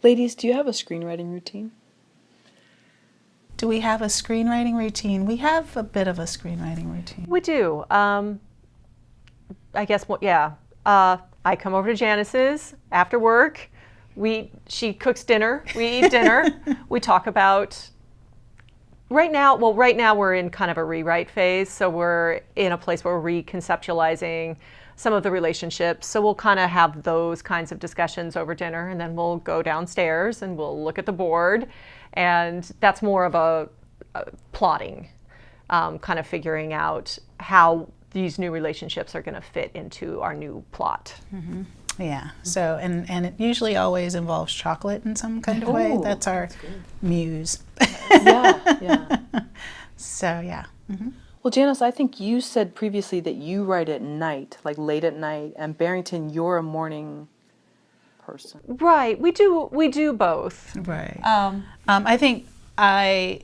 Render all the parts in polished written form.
Ladies, do you have a screenwriting routine? Do we have a screenwriting routine? We have a bit of a screenwriting routine. We do. I guess, yeah. I come over to Janice's after work. She cooks dinner. We eat dinner. We talk about, right now we're in kind of a rewrite phase. So we're in a place where we're reconceptualizing some of the relationships. So we'll kind of have those kinds of discussions over dinner, and then we'll go downstairs and we'll look at the board. And that's more of a plotting, kind of figuring out how these new relationships are going to fit into our new plot. Mm-hmm. Yeah. So, and it usually always involves chocolate in some kind of way. That's our muse. Yeah. So, yeah. Mm-hmm. Well, Janice, I think you said previously that you write at night, like late at night, and Barrington, you're a morning person. Right. We do both. Right. I think I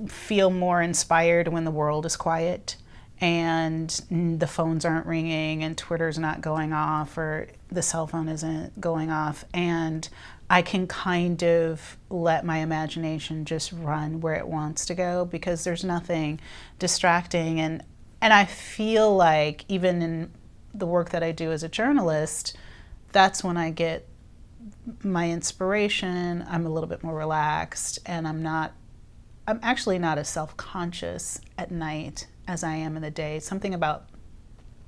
feel more inspired when the world is quiet and the phones aren't ringing and Twitter's not going off or the cell phone isn't going off, and I can kind of let my imagination just run where it wants to go because there's nothing distracting. And I feel like even in the work that I do as a journalist, that's when I get my inspiration. I'm a little bit more relaxed, and I'm actually not as self-conscious at night as I am in the day. Something about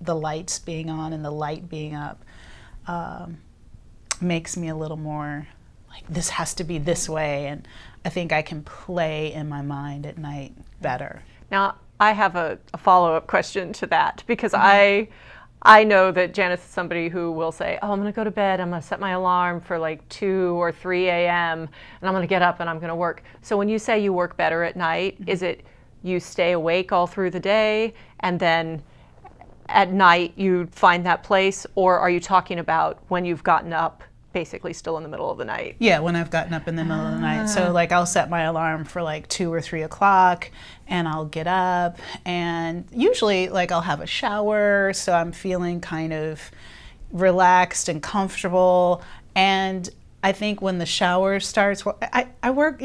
the lights being on and the light being up makes me a little more like, this has to be this way, and I think I can play in my mind at night better. Now, I have a follow-up question to that, because I know that Janice is somebody who will say, oh, I'm going to go to bed, I'm going to set my alarm for like 2 or 3 a.m. and I'm going to get up and I'm going to work. So when you say you work better at night, is it you stay awake all through the day and then at night you find that place, or are you talking about when you've gotten up basically still in the middle of the night? Yeah, when I've gotten up in the middle of the night. So like I'll set my alarm for like 2 or 3 o'clock and I'll get up, and usually like I'll have a shower, so I'm feeling kind of relaxed and comfortable. And I think when the shower starts, I work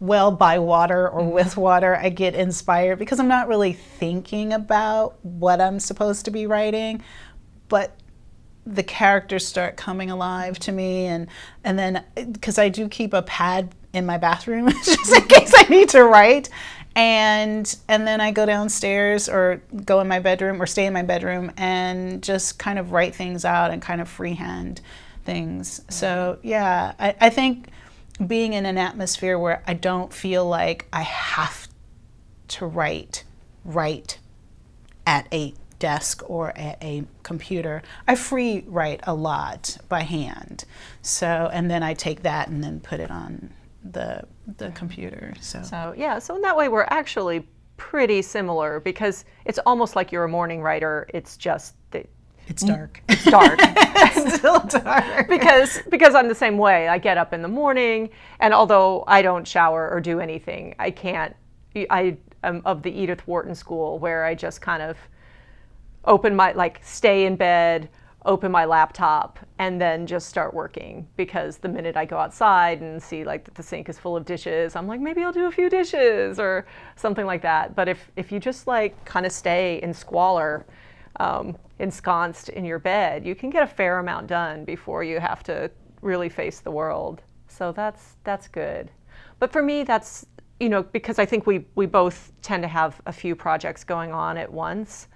well by water or with water. I get inspired because I'm not really thinking about what I'm supposed to be writing, but the characters start coming alive to me, and then because I do keep a pad in my bathroom just in case I need to write, and then I go downstairs or go in my bedroom or stay in my bedroom and just kind of write things out and kind of freehand things. So yeah, I think being in an atmosphere where I don't feel like I have to write at a desk or at a computer. I free write a lot by hand. So, and then I take that and then put it on the computer. So yeah, so in that way we're actually pretty similar, because it's almost like you're a morning writer. It's just that it's dark. It's dark. It's still dark. because I'm the same way. I get up in the morning, and although I don't shower or do anything, I am of the Edith Wharton school, where I just kind of stay in bed, open my laptop, and then just start working. Because the minute I go outside and see like that the sink is full of dishes, I'm like, maybe I'll do a few dishes or something like that. But if you just like kind of stay in squalor, ensconced in your bed, you can get a fair amount done before you have to really face the world. So that's good. But for me, that's, because I think we both tend to have a few projects going on at once.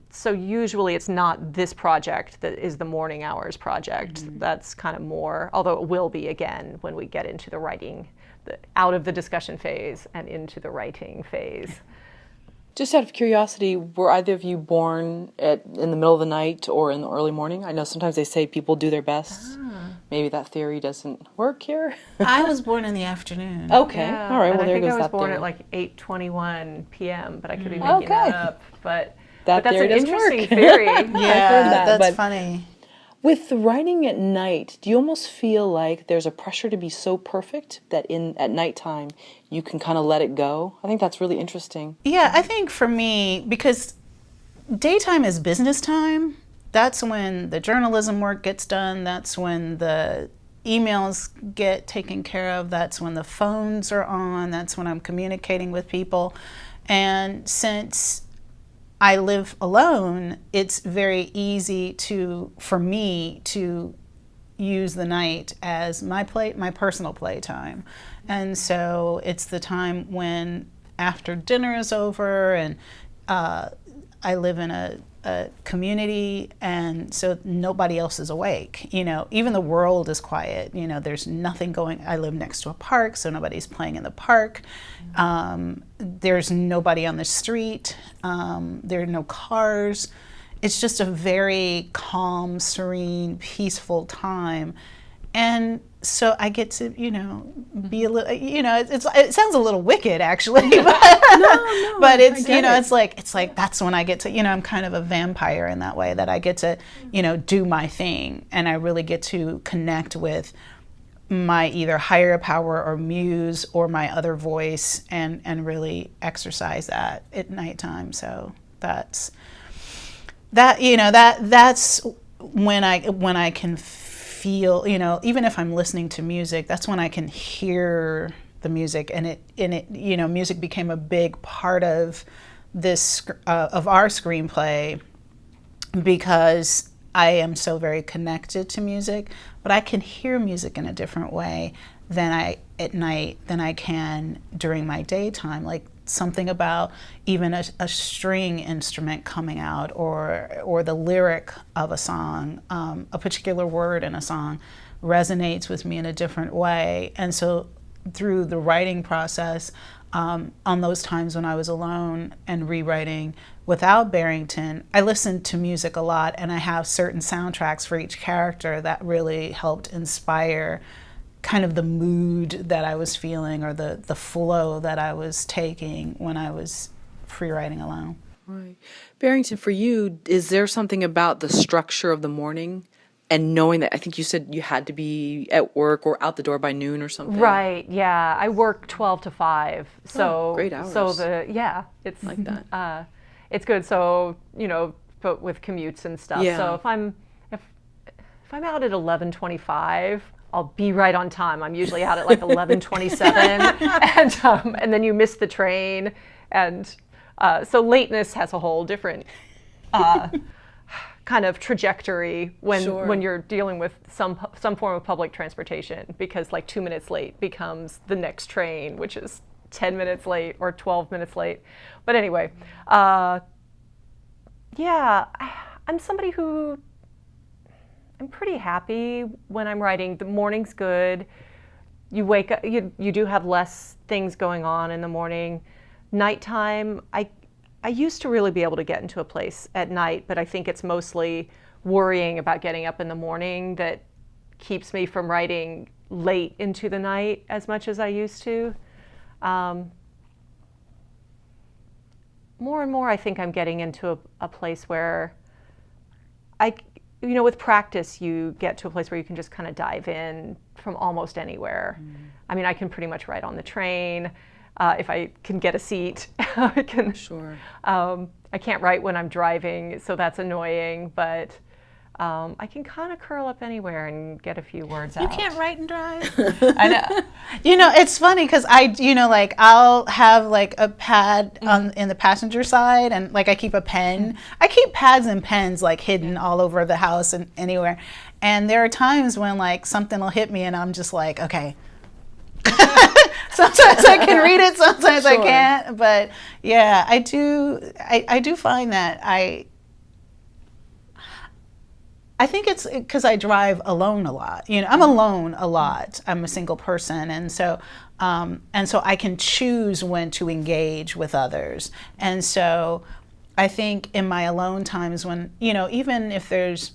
So usually it's not this project that is the morning hours project. Mm-hmm. That's kind of more, although it will be again when we get into the writing, out of the discussion phase and into the writing phase. Just out of curiosity, were either of you born in the middle of the night or in the early morning? I know sometimes they say people do their best. Maybe that theory doesn't work here. I was born in the afternoon. Okay, yeah. All right. And well, there goes that. I think I was born theory. at like 8:21 p.m., but I could be making that up. But that that's an interesting work. theory. Yeah, I've heard that, that's funny. With writing at night, do you almost feel like there's a pressure to be so perfect that at nighttime you can kind of let it go? I think that's really interesting. Yeah, I think for me, because daytime is business time, that's when the journalism work gets done, that's when the emails get taken care of. That's when the phones are on. That's when I'm communicating with people. And since I live alone, it's very easy for me to use the night as my personal playtime. And so it's the time when after dinner is over, and I live in a community, and so nobody else is awake. Even the world is quiet. There's nothing going. I live next to a park, so nobody's playing in the park. There's nobody on the street. There are no cars. It's just a very calm, serene, peaceful time. And so I get to, be a little, it sounds a little wicked actually, but, but it's, it's like, that's when I get to, I'm kind of a vampire in that way, that I get to, do my thing, and I really get to connect with my either higher power or muse or my other voice, and really exercise that at nighttime. So that's when I can feel, even if I'm listening to music, that's when I can hear the music, and music became a big part of this of our screenplay, because I am so very connected to music, but I can hear music in a different way at night than I can during my daytime. Like something about even a string instrument coming out, or the lyric of a song, a particular word in a song resonates with me in a different way. And so through the writing process, on those times when I was alone and rewriting without Barrington, I listened to music a lot, and I have certain soundtracks for each character that really helped inspire kind of the mood that I was feeling, or the flow that I was taking when I was free writing alone. Right. Barrington, for you, is there something about the structure of the morning and knowing that, I think you said you had to be at work or out the door by noon or something? Right, yeah. I work 12 to 5. So great hours. So it's like that. It's good. So, but with commutes and stuff. Yeah. So if I'm out at 11:25, I'll be right on time. I'm usually out at like 11:27, and then you miss the train, and so lateness has a whole different kind of trajectory when you're dealing with some form of public transportation, because like 2 minutes late becomes the next train, which is 10 minutes late or 12 minutes late. But anyway, I'm somebody who, I'm pretty happy when I'm writing. The morning's good. You wake up, you do have less things going on in the morning. Nighttime, I used to really be able to get into a place at night, but I think it's mostly worrying about getting up in the morning that keeps me from writing late into the night as much as I used to. More and more, I think I'm getting into a place where with practice, you get to a place where you can just kind of dive in from almost anywhere. I mean, I can pretty much write on the train. If I can get a seat, I can. Sure. I can't write when I'm driving, so that's annoying, but I can kind of curl up anywhere and get a few words out. You can't write and drive? I know. It's funny because I'll have like a pad in the passenger side, and like I keep a pen. I keep pads and pens like hidden all over the house and anywhere. And there are times when like something will hit me and I'm just like, okay. Sometimes I can read it, sometimes I can't. But yeah, I do find that I think it's because I drive alone a lot. I'm alone a lot. I'm a single person, and so I can choose when to engage with others. And so I think in my alone times, when even if there's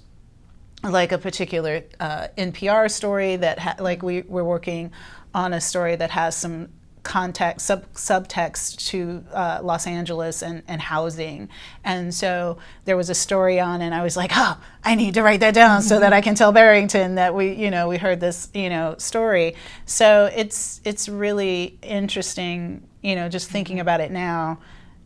like a particular NPR story that we're working on a story that has some context, subtext to Los Angeles and housing. And so there was a story on, and I was like, oh, I need to write that down so that I can tell Barrington that we heard this, story. So it's really interesting, just thinking about it now,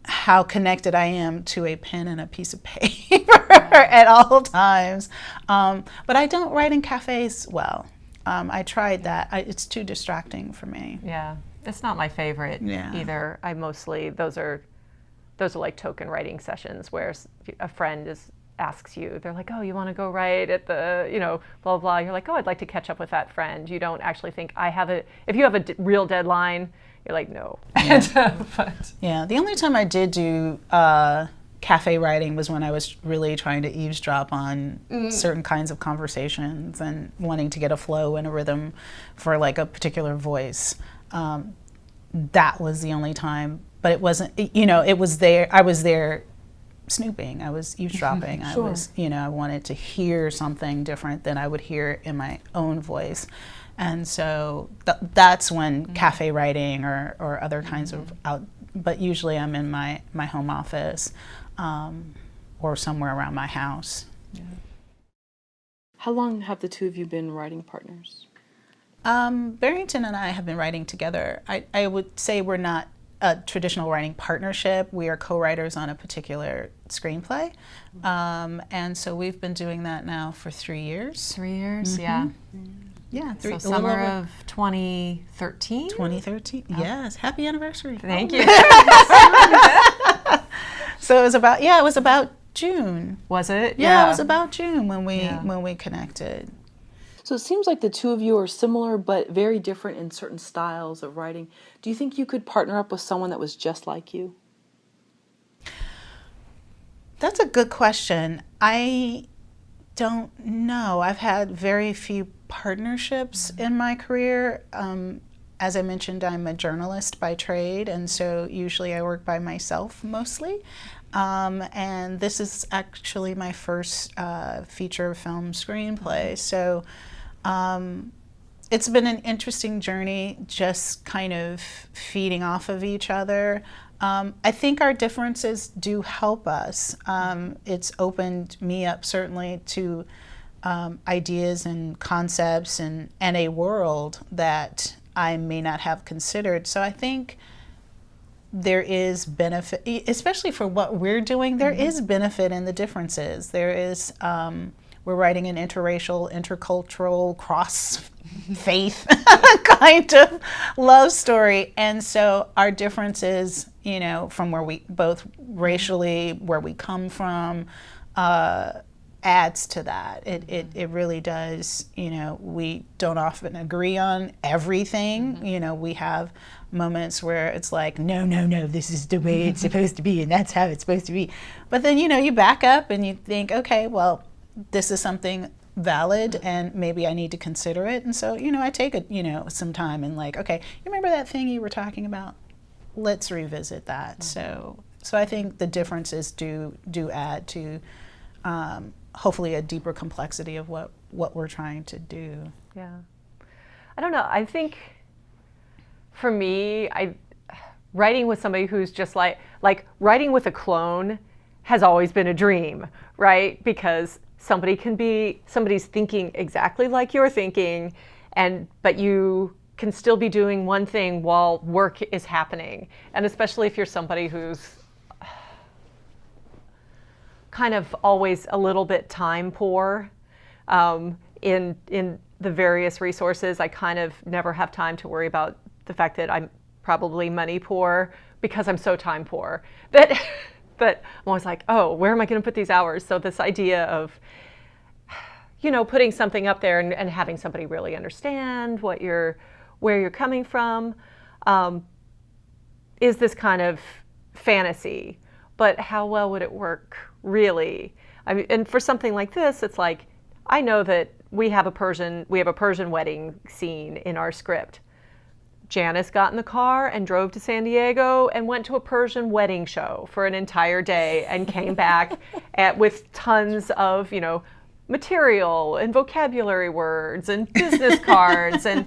how connected I am to a pen and a piece of paper at all times. But I don't write in cafes well. I tried that. It's too distracting for me. Yeah, it's not my favorite Yeah. either. I mostly, those are like token writing sessions where a friend asks you, they're like, oh, you want to go write at the, blah, blah, blah. You're like, oh, I'd like to catch up with that friend. You don't actually think if you have a real deadline, you're like, no. Yeah. Yeah, the only time I did do cafe writing was when I was really trying to eavesdrop on certain kinds of conversations and wanting to get a flow and a rhythm for like a particular voice. That was the only time, but it wasn't, it was there, I was there snooping, I was eavesdropping. Sure. I was, I wanted to hear something different than I would hear in my own voice. And so that's when cafe writing or other kinds of but usually I'm in my home office or somewhere around my house. Yeah. How long have the two of you been writing partners? Barrington and I have been writing together. I would say we're not a traditional writing partnership. We are co-writers on a particular screenplay. And so we've been doing that now for 3 years. 3 years, yeah. Yeah, so summer of 2013? 2013, yes. Happy anniversary. Thank you. So it was about June. Was it? Yeah, it was about June when we connected. So it seems like the two of you are similar but very different in certain styles of writing. Do you think you could partner up with someone that was just like you? That's a good question. I don't know. I've had very few partnerships in my career. As I mentioned, I'm a journalist by trade, and so usually I work by myself mostly. And this is actually my first feature film screenplay. So it's been an interesting journey, just kind of feeding off of each other. I think our differences do help us. It's opened me up certainly to ideas and concepts and a world that I may not have considered. So I think there is benefit, especially for what we're doing, there is benefit in the differences. There is, we're writing an interracial, intercultural, cross-faith kind of love story. And so our differences, from where we both racially, where we come from, adds to that. It really does. We don't often agree on everything. We have moments where it's like, no, this is the way it's supposed to be, and that's how it's supposed to be. But then, you back up and you think, okay, well, this is something valid and maybe I need to consider it. And so, I take some time and like, okay, you remember that thing you were talking about? Let's revisit that. So I think the differences do add to hopefully a deeper complexity of what we're trying to do. Yeah. I don't know. I think for me, writing with somebody who's just like writing with a clone has always been a dream, right? Because somebody's thinking exactly like you're thinking, but you can still be doing one thing while work is happening. And especially if you're somebody who's kind of always a little bit time poor in the various resources. I kind of never have time to worry about the fact that I'm probably money poor because I'm so time poor that I'm always like, oh, where am I going to put these hours? So this idea of putting something up there and having somebody really understand where you're coming from is this kind of fantasy. But how well would it work, really? And for something like this, it's like, I know that we have a Persian wedding scene in our script. Janice got in the car and drove to San Diego and went to a Persian wedding show for an entire day and came back with tons of, material and vocabulary words and business cards. And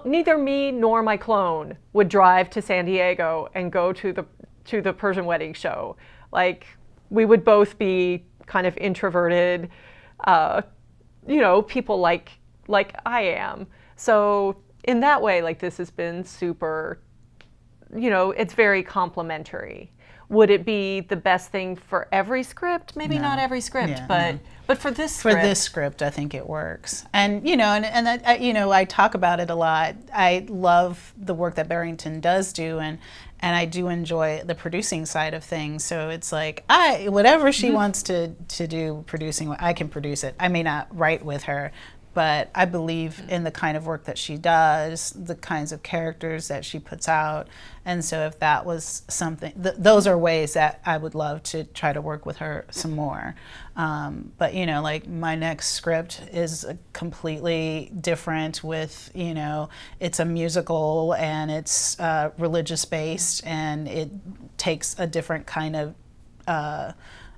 neither me nor my clone would drive to San Diego and go to the Persian wedding show. Like, we would both be kind of introverted, people like I am. So in that way, like, this has been super, it's very complementary. would it be the best thing for every script? Maybe not every script, but for this script. For this script, I think it works. And, you know, I talk about it a lot. I love the work that Barrington does do, and I do enjoy the producing side of things. So it's like, whatever she wants to do producing, I can produce it. I may not write with her, but I believe in the kind of work that she does, the kinds of characters that she puts out. And so if that was something, those are ways that I would love to try to work with her some more. But, you know, like my next script is completely different with, you know, it's a musical and it's religious based, and it takes a different kind of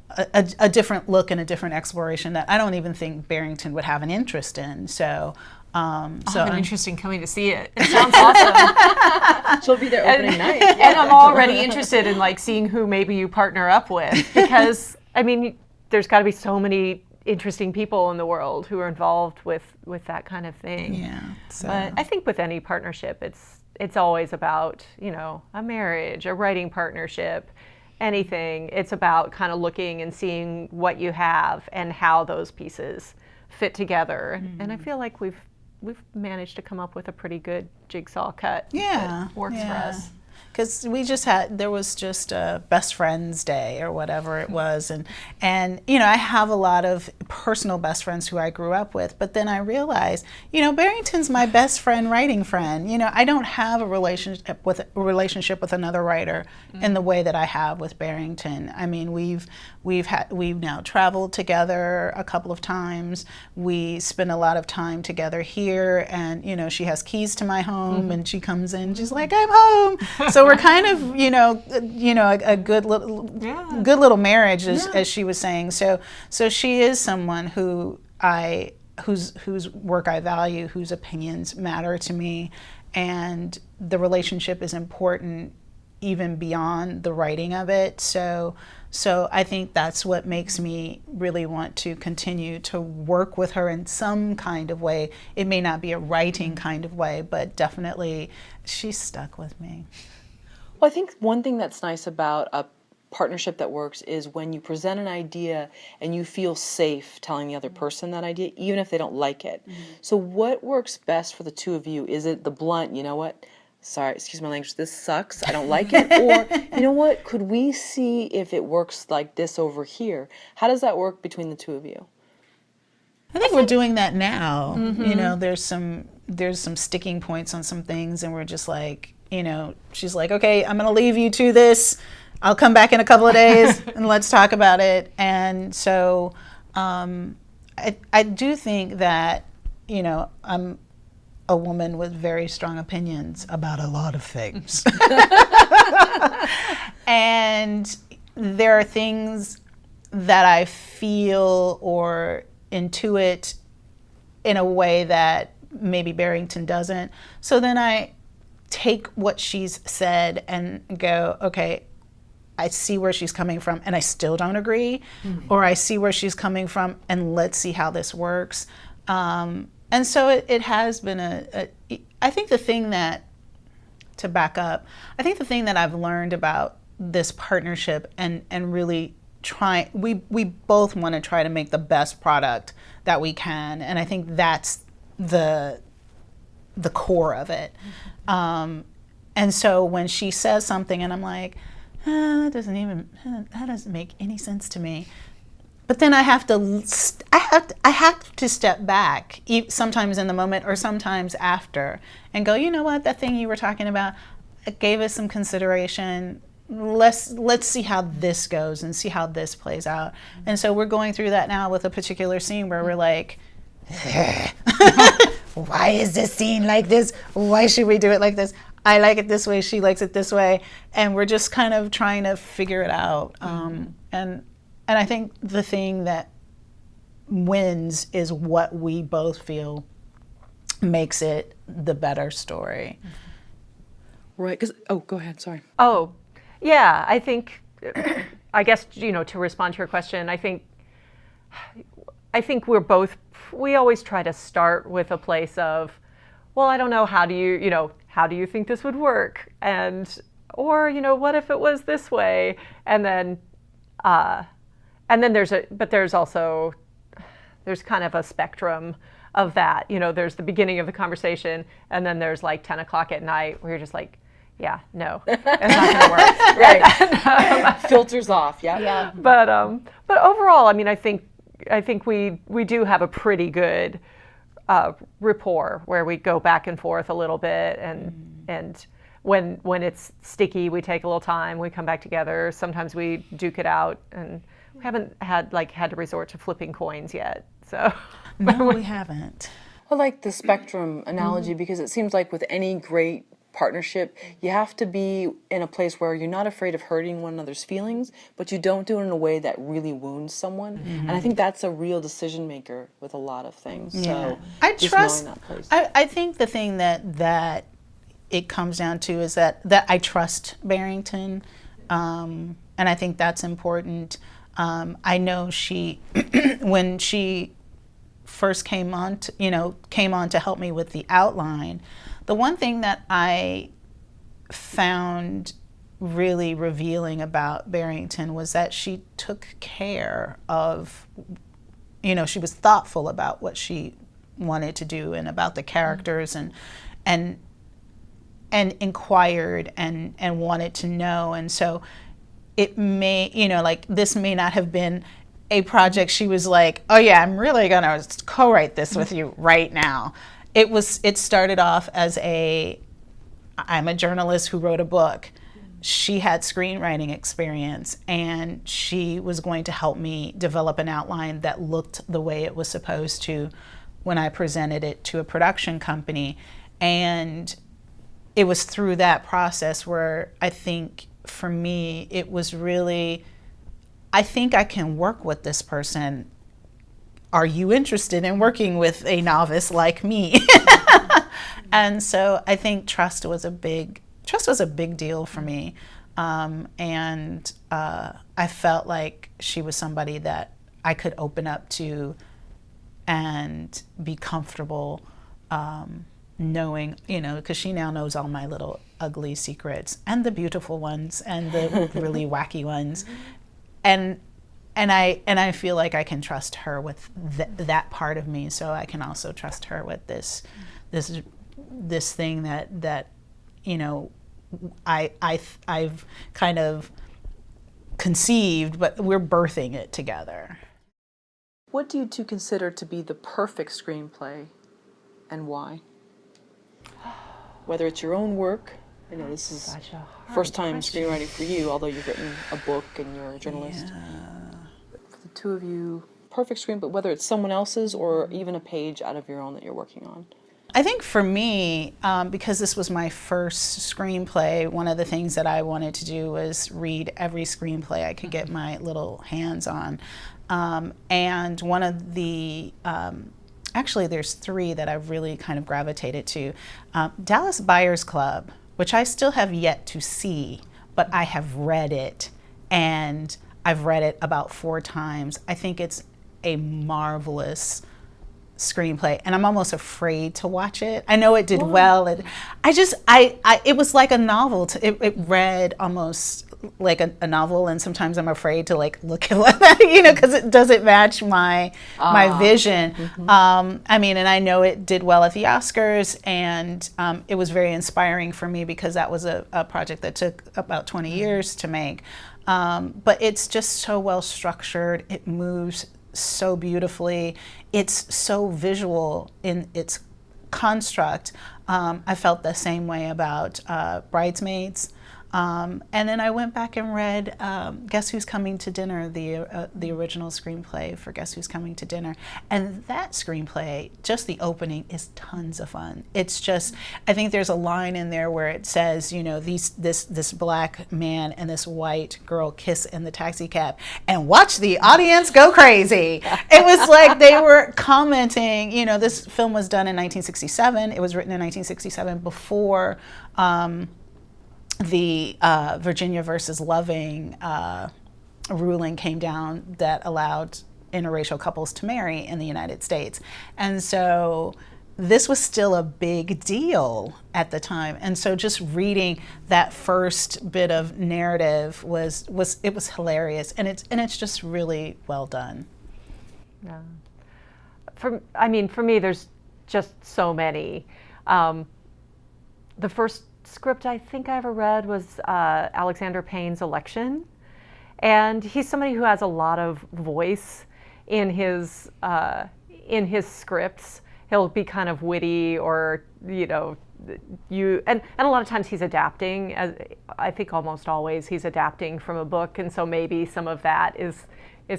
a different look and a different exploration that I don't even think Barrington would have an interest in. So, an interest in coming to see it. It sounds awesome. She'll be there opening night. And I'm already interested in like seeing who maybe you partner up with, because I mean, there's got to be so many interesting people in the world who are involved with that kind of thing. Yeah. So. But I think with any partnership, it's always about, you know, a marriage, a writing partnership. Anything, it's about kind of looking and seeing what you have and how those pieces fit together. And I feel like we've managed to come up with a pretty good jigsaw cut that works for us. Because there was just a best friends day or whatever it was, and you know, I have a lot of personal best friends who I grew up with, but then I realized, you know, Barrington's my best friend, writing friend. You know, I don't have a relationship with another writer in the way that I have with Barrington. I mean, we've now traveled together a couple of times. We spend a lot of time together here, and you know, she has keys to my home, and she comes in, she's like, I'm home. So we're kind of, you know, a good little marriage, as she was saying. So she is someone whose work I value, whose opinions matter to me, and the relationship is important even beyond the writing of it. So I think that's what makes me really want to continue to work with her in some kind of way. It may not be a writing kind of way, but definitely she's stuck with me. Well, I think one thing that's nice about a partnership that works is when you present an idea and you feel safe telling the other person that idea, even if they don't like it. So what works best for the two of you? Is it the blunt, you know what? Sorry, excuse my language, this sucks, I don't like it? Or, you know what, could we see if it works like this over here? How does that work between the two of you? I think we're doing that now. You know, there's some sticking points on some things, and we're just like, you know, she's like, okay, I'm going to leave you to this. I'll come back in a couple of days and let's talk about it. And so I do think that, you know, I'm a woman with very strong opinions about a lot of things. And there are things that I feel or intuit in a way that maybe Barrington doesn't. So then I take what she's said and go, okay, I see where she's coming from and I still don't agree, or I see where she's coming from and let's see how this works. And so it has been I think the thing that, to back up, I think the thing that I've learned about this partnership and really we both want to try to make the best product that we can, and I think that's the core of it. And so when she says something and I'm like, that doesn't make any sense to me. But then I have to step back, sometimes in the moment or sometimes after, and go, you know what, that thing you were talking about, it gave us some consideration. Let's see how this goes and see how this plays out. And so we're going through that now with a particular scene where we're like, why is this scene like this? Why should we do it like this? I like it this way, she likes it this way. And we're just kind of trying to figure it out. And I think the thing that wins is what we both feel makes it the better story. Right, because, go ahead, sorry. Oh, yeah, I think, I guess, you know, to respond to your question, I think we always try to start with a place of, well, I don't know, how do you think this would work? And or what if it was this way, and then there's also kind of a spectrum of that. There's the beginning of the conversation, and then there's like 10 o'clock at night where you're just like, yeah, no, it's not going to work. Right. Filters off. Yeah. Yeah. But overall, I mean, I think we do have a pretty good rapport where we go back and forth a little bit, and when it's sticky, we take a little time, we come back together. Sometimes we duke it out, and we haven't had to resort to flipping coins yet. So no, we haven't. I like the spectrum analogy because it seems like with any great partnership, you have to be in a place where you're not afraid of hurting one another's feelings, but you don't do it in a way that really wounds someone. And I think that's a real decision maker with a lot of things. Yeah. So I just trust. knowing that place. I think the thing that it comes down to is that I trust Barrington, and I think that's important. I know she, when she first came on to help me with the outline, the one thing that I found really revealing about Barrington was that she took care of, she was thoughtful about what she wanted to do and about the characters, and inquired and wanted to know. And so it may, this may not have been a project she was like, oh yeah, I'm really gonna co-write this with you right now. It started off as I'm a journalist who wrote a book. She had screenwriting experience, and she was going to help me develop an outline that looked the way it was supposed to when I presented it to a production company. And it was through that process where I think for me, it was really, I think I can work with this person. Are you interested in working with a novice like me? And so I think trust was a big deal for me. And I felt like she was somebody that I could open up to and be comfortable knowing, because she now knows all my little ugly secrets and the beautiful ones and the really wacky ones. And I feel like I can trust her with that part of me, so I can also trust her with this thing that I've kind of conceived, but we're birthing it together. What do you two consider to be the perfect screenplay, and why? Whether it's your own work, this is first time screenwriting for you, although you've written a book and you're a journalist. Yeah. For the two of you, perfect screenplay, whether it's someone else's or even a page out of your own that you're working on. I think for me, because this was my first screenplay, one of the things that I wanted to do was read every screenplay I could get my little hands on. And one of the, actually there's three that I've really kind of gravitated to. Dallas Buyers Club, which I still have yet to see, but I have read it, and I've read it about 4 times. I think it's a marvelous screenplay, and I'm almost afraid to watch it. I know it did well, and it was like a novel. It read almost like a novel, and sometimes I'm afraid to look at that, because it doesn't match my vision. I mean, and I know it did well at the Oscars, and it was very inspiring for me because that was a project that took about 20 years to make. But it's just so well structured. It moves so beautifully. It's so visual in its construct. I felt the same way about Bridesmaids. And then I went back and read Guess Who's Coming to Dinner, the original screenplay for Guess Who's Coming to Dinner. And that screenplay, just the opening, is tons of fun. It's just, I think there's a line in there where it says, this black man and this white girl kiss in the taxi cab, and watch the audience go crazy. It was like they were commenting, this film was done in 1967. It was written in 1967 before the Virginia versus Loving ruling came down that allowed interracial couples to marry in the United States. And so this was still a big deal at the time. And so just reading that first bit of narrative was hilarious, and it's just really well done. Yeah. For me, there's just so many. The first script I think I ever read was Alexander Payne's Election, and he's somebody who has a lot of voice in his scripts. He'll be kind of witty, or and a lot of times he's adapting. I think almost always he's adapting from a book, and so maybe some of that is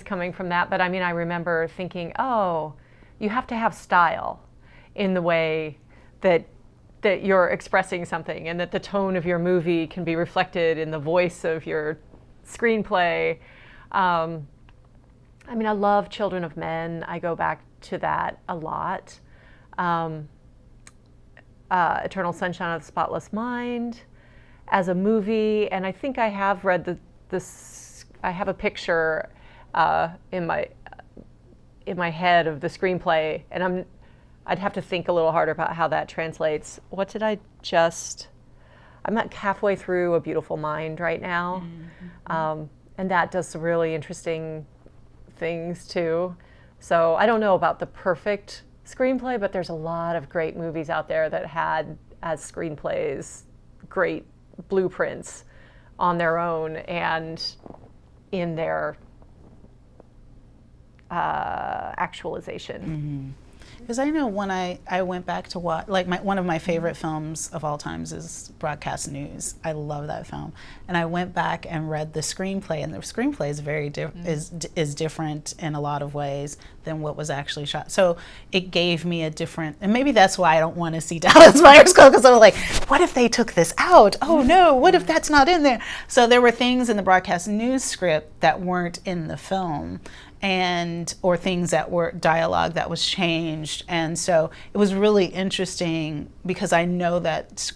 coming from that. But I mean, I remember thinking, oh, you have to have style in the way that you're expressing something, and that the tone of your movie can be reflected in the voice of your screenplay. I mean, I love Children of Men. I go back to that a lot. Eternal Sunshine of the Spotless Mind as a movie, and I think I have read I have a picture in my head of the screenplay, and I'd have to think a little harder about how that translates. What did I'm not halfway through A Beautiful Mind right now, and that does some really interesting things too. So I don't know about the perfect screenplay, but there's a lot of great movies out there that had as screenplays great blueprints on their own and in their actualization. Because I know when I went back to watch, like one of my favorite films of all times is Broadcast News. I love that film, and I went back and read the screenplay, and the screenplay is very is different in a lot of ways than what was actually shot. So it gave me a different, and maybe that's why I don't want to see Dallas Buyers Club, because I was like, what if they took this out? Oh no, what if that's not in there? So there were things in the Broadcast News script that weren't in the film, or things that were dialogue that was changed. And so it was really interesting, because I know that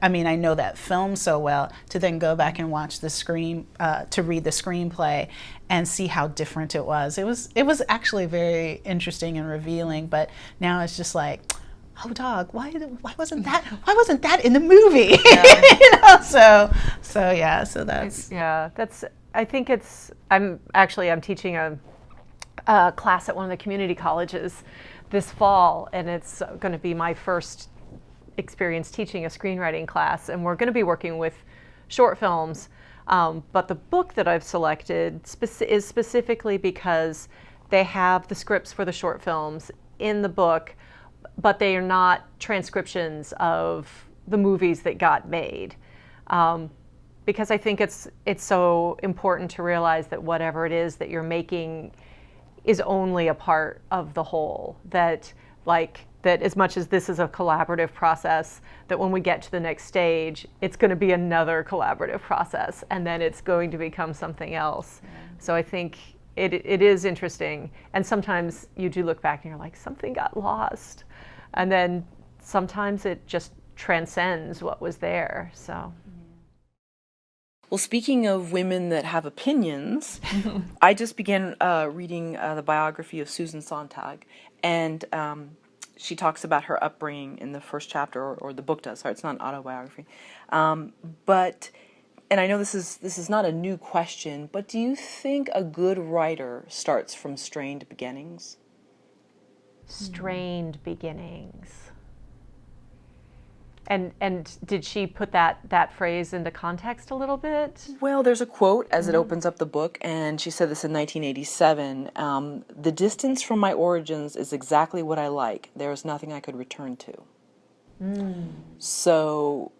I know that film so well, to then go back and watch to read the screenplay and see how different it was. It was actually very interesting and revealing, but now it's just like, oh dog, why wasn't that in the movie? Yeah. So that's I think I'm teaching a class at one of the community colleges this fall, and it's going to be my first experience teaching a screenwriting class, and we're going to be working with short films, but the book that I've selected is specifically because they have the scripts for the short films in the book, but they are not transcriptions of the movies that got made, because I think it's so important to realize that whatever it is that you're making is only a part of the whole, that as much as this is a collaborative process, that when we get to the next stage, it's going to be another collaborative process, and then it's going to become something else. Yeah. So I think it is interesting, and sometimes you do look back and you're like, something got lost, and then sometimes it just transcends what was there. So. Well, speaking of women that have opinions, I just began reading the biography of Susan Sontag, and she talks about her upbringing in the first chapter, or the book does. Sorry, it's not an autobiography. And I know this is not a new question, but do you think a good writer starts from strained beginnings? Strained beginnings. And did she put that phrase into context a little bit? Well, there's a quote as it opens up the book, and she said this in 1987. The distance from my origins is exactly what I like. There is nothing I could return to. So,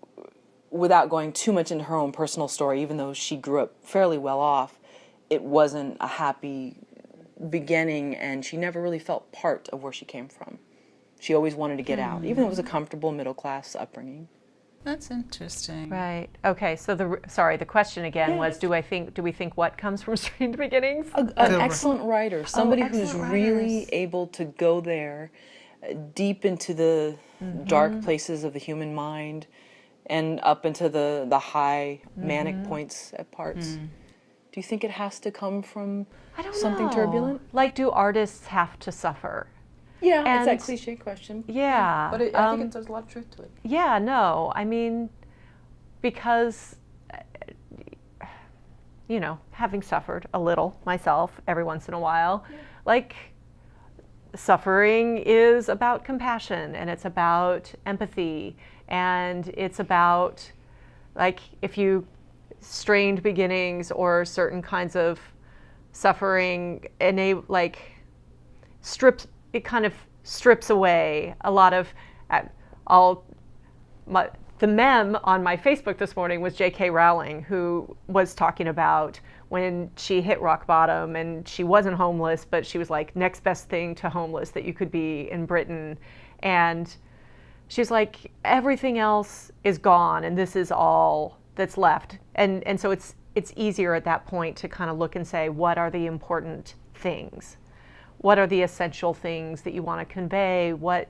without going too much into her own personal story, even though she grew up fairly well off, it wasn't a happy beginning, and she never really felt part of where she came from. She always wanted to get out, even though it was a comfortable middle-class upbringing. That's interesting. Right. Okay. So the question again was, do we think what comes from strained beginnings? An excellent writer, somebody who's really able to go there, deep into the dark places of the human mind, and up into the high manic points at parts. Do you think it has to come from something turbulent? Like, do artists have to suffer? Yeah, And it's that cliche question. yeah, But I think there's a lot of truth to it. yeah, no, I mean, because, you know, having suffered a little myself every once in a while, like, suffering is about compassion, and it's about empathy, and it's about, like, if you strained beginnings or certain kinds of suffering, like, it kind of strips away a lot of, the meme on my Facebook this morning was J.K. Rowling, who was talking about when she hit rock bottom and she wasn't homeless, but she was like next best thing to homeless that you could be in Britain. And she's like, everything else is gone and this is all that's left. And so it's easier at that point to kind of look and say, what are the important things? What are the essential things that you want to convey? What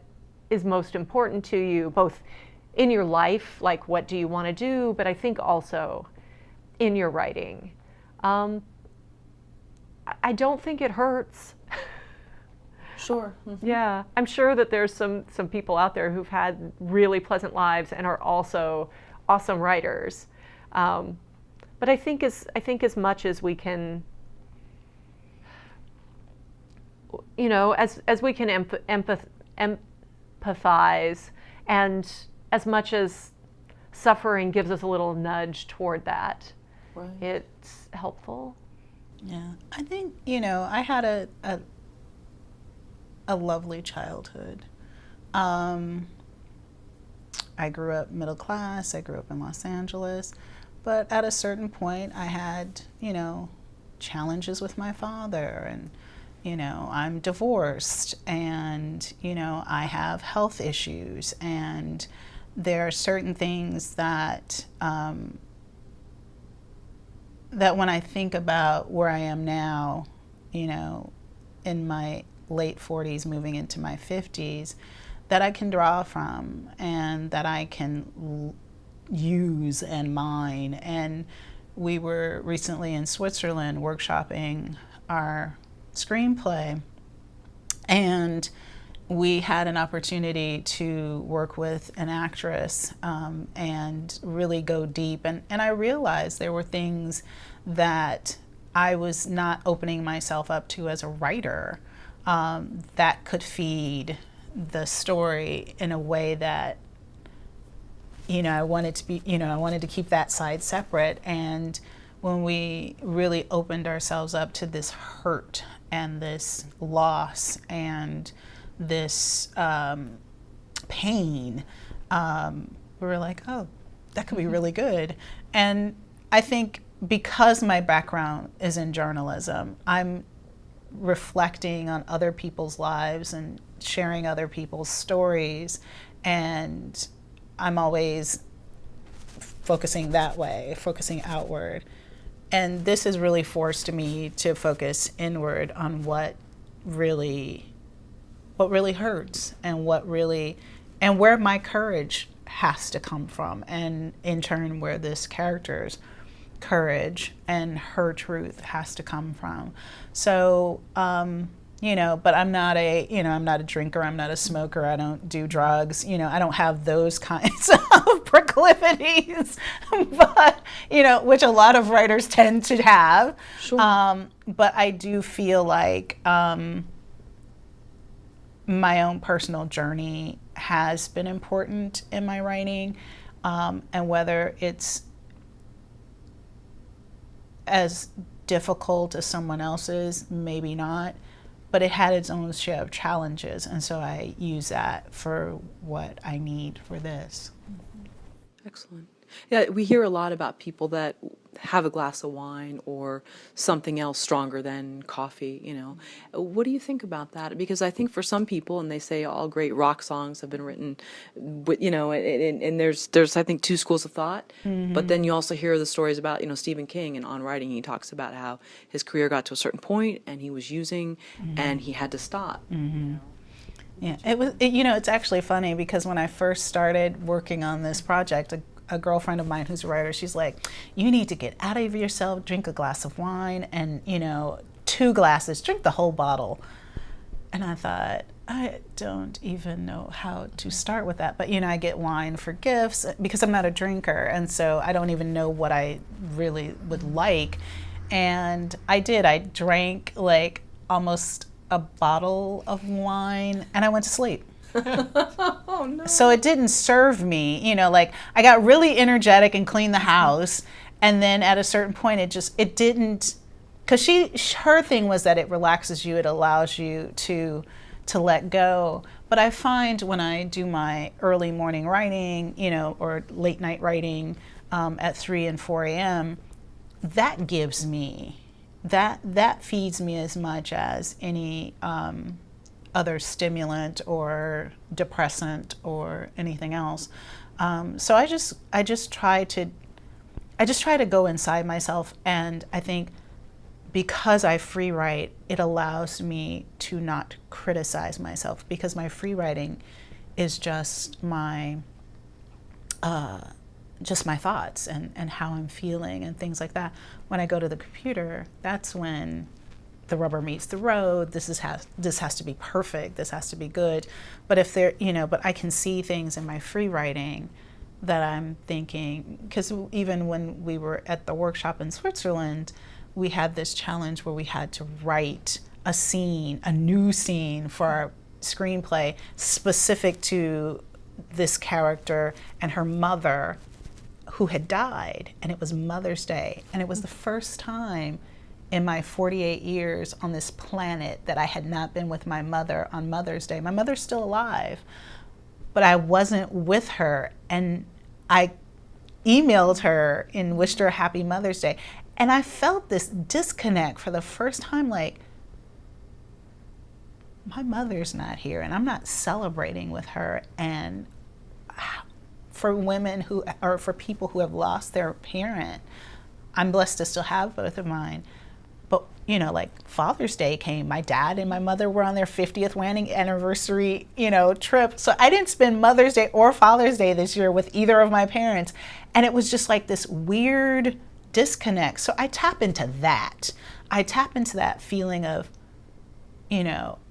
is most important to you, both in your life, like what do you want to do, but I think also in your writing. I don't think it hurts. Sure. Mm-hmm. Yeah, I'm sure that there's some people out there who've had really pleasant lives and are also awesome writers. But I think as much as we can, you know, as we can empathize, and as much as suffering gives us a little nudge toward that, right, it's helpful. Yeah, I think, you know, I had a lovely childhood. I grew up middle class, I grew up in Los Angeles, but at a certain point I had, you know, challenges with my father, and, you know, I'm divorced, and, you know, I have health issues, and there are certain things that that when I think about where I am now, you know, in my late 40s, moving into my 50s, that I can draw from and that I can use and mine. And we were recently in Switzerland workshopping our screenplay, and we had an opportunity to work with an actress and really go deep. And I realized there were things that I was not opening myself up to as a writer that could feed the story in a way that, you know, I wanted to be, you know, I wanted to keep that side separate. And when we really opened ourselves up to this hurt and this loss and this pain, we were like, oh, that could be really good. And I think because my background is in journalism, I'm reflecting on other people's lives and sharing other people's stories, and I'm always focusing that way, focusing outward. And this has really forced me to focus inward on what really hurts, and where my courage has to come from, and in turn where this character's courage and her truth has to come from. So, you know, but I'm not a drinker, I'm not a smoker, I don't do drugs, you know, I don't have those kinds of proclivities, but, you know, which a lot of writers tend to have. Sure. But I do feel like my own personal journey has been important in my writing, and whether it's as difficult as someone else's, maybe not, but it had its own share of challenges, and so I use that for what I need for this. Excellent. Yeah, we hear a lot about people that have a glass of wine or something else stronger than coffee, you know. What do you think about that? Because I think for some people, and they say all great rock songs have been written with, you know, and there's I think two schools of thought, but then you also hear the stories about, you know, Stephen King, and On Writing, he talks about how his career got to a certain point and he was using and he had to stop. You know? Yeah, you know, it's actually funny because when I first started working on this project, a girlfriend of mine who's a writer, she's like, you need to get out of yourself, drink a glass of wine, and, you know, 2 glasses, drink the whole bottle. And I thought, I don't even know how to start with that, but I get wine for gifts because I'm not a drinker, and so I don't even know what I really would like. And I drank like almost a bottle of wine and I went to sleep. Oh no. So it didn't serve me, like I got really energetic and cleaned the house, and then at a certain point it didn't, because her thing was that it relaxes you, it allows you to let go. But I find when I do my early morning writing, or late night writing at 3 and 4 a.m., that gives me, that feeds me as much as any other stimulant or depressant or anything else. So I just try to go inside myself, and I think because I free write, it allows me to not criticize myself, because my free writing is just my thoughts and how I'm feeling and things like that. When I go to the computer, that's when the rubber meets the road. This has to be perfect. This has to be good. But but I can see things in my free writing that I'm thinking, because even when we were at the workshop in Switzerland, we had this challenge where we had to write a new scene for our screenplay specific to this character and her mother who had died, and it was Mother's Day, and it was the first time in my 48 years on this planet that I had not been with my mother on Mother's Day. My mother's still alive, but I wasn't with her, and I emailed her and wished her a happy Mother's Day, and I felt this disconnect for the first time, like, my mother's not here and I'm not celebrating with her. And for women for people who have lost their parent, I'm blessed to still have both of mine. But, like Father's Day came, my dad and my mother were on their 50th wedding anniversary, trip. So I didn't spend Mother's Day or Father's Day this year with either of my parents. And it was just like this weird disconnect. So I tap into that. I tap into that feeling of,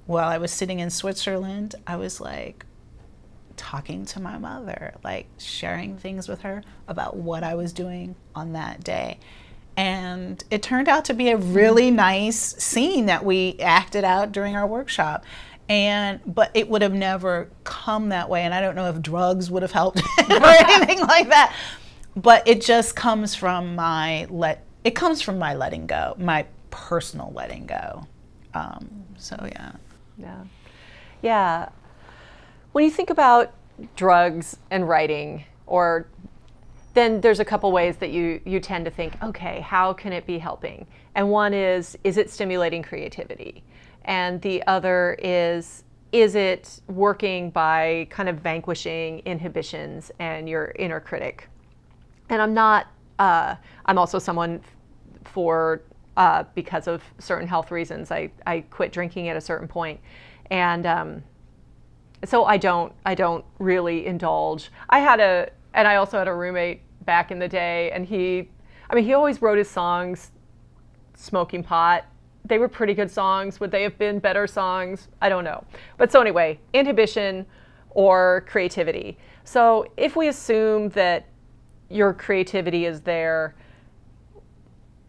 while I was sitting in Switzerland, I was like talking to my mother, like sharing things with her about what I was doing on that day. And it turned out to be a really nice scene that we acted out during our workshop. But it would have never come that way. And I don't know if drugs would have helped or anything like that. But it just comes from my letting go, my personal letting go. Yeah. When you think about drugs and writing, then there's a couple ways that you tend to think, okay, how can it be helping? And one is it stimulating creativity? And the other is it working by kind of vanquishing inhibitions and your inner critic? And I'm also someone because of certain health reasons, I quit drinking at a certain point. And so I don't really indulge. And I also had a roommate back in the day, and he always wrote his songs smoking pot. They were pretty good songs. Would they have been better songs? I don't know. But so anyway, inhibition or creativity. So if we assume that your creativity is there,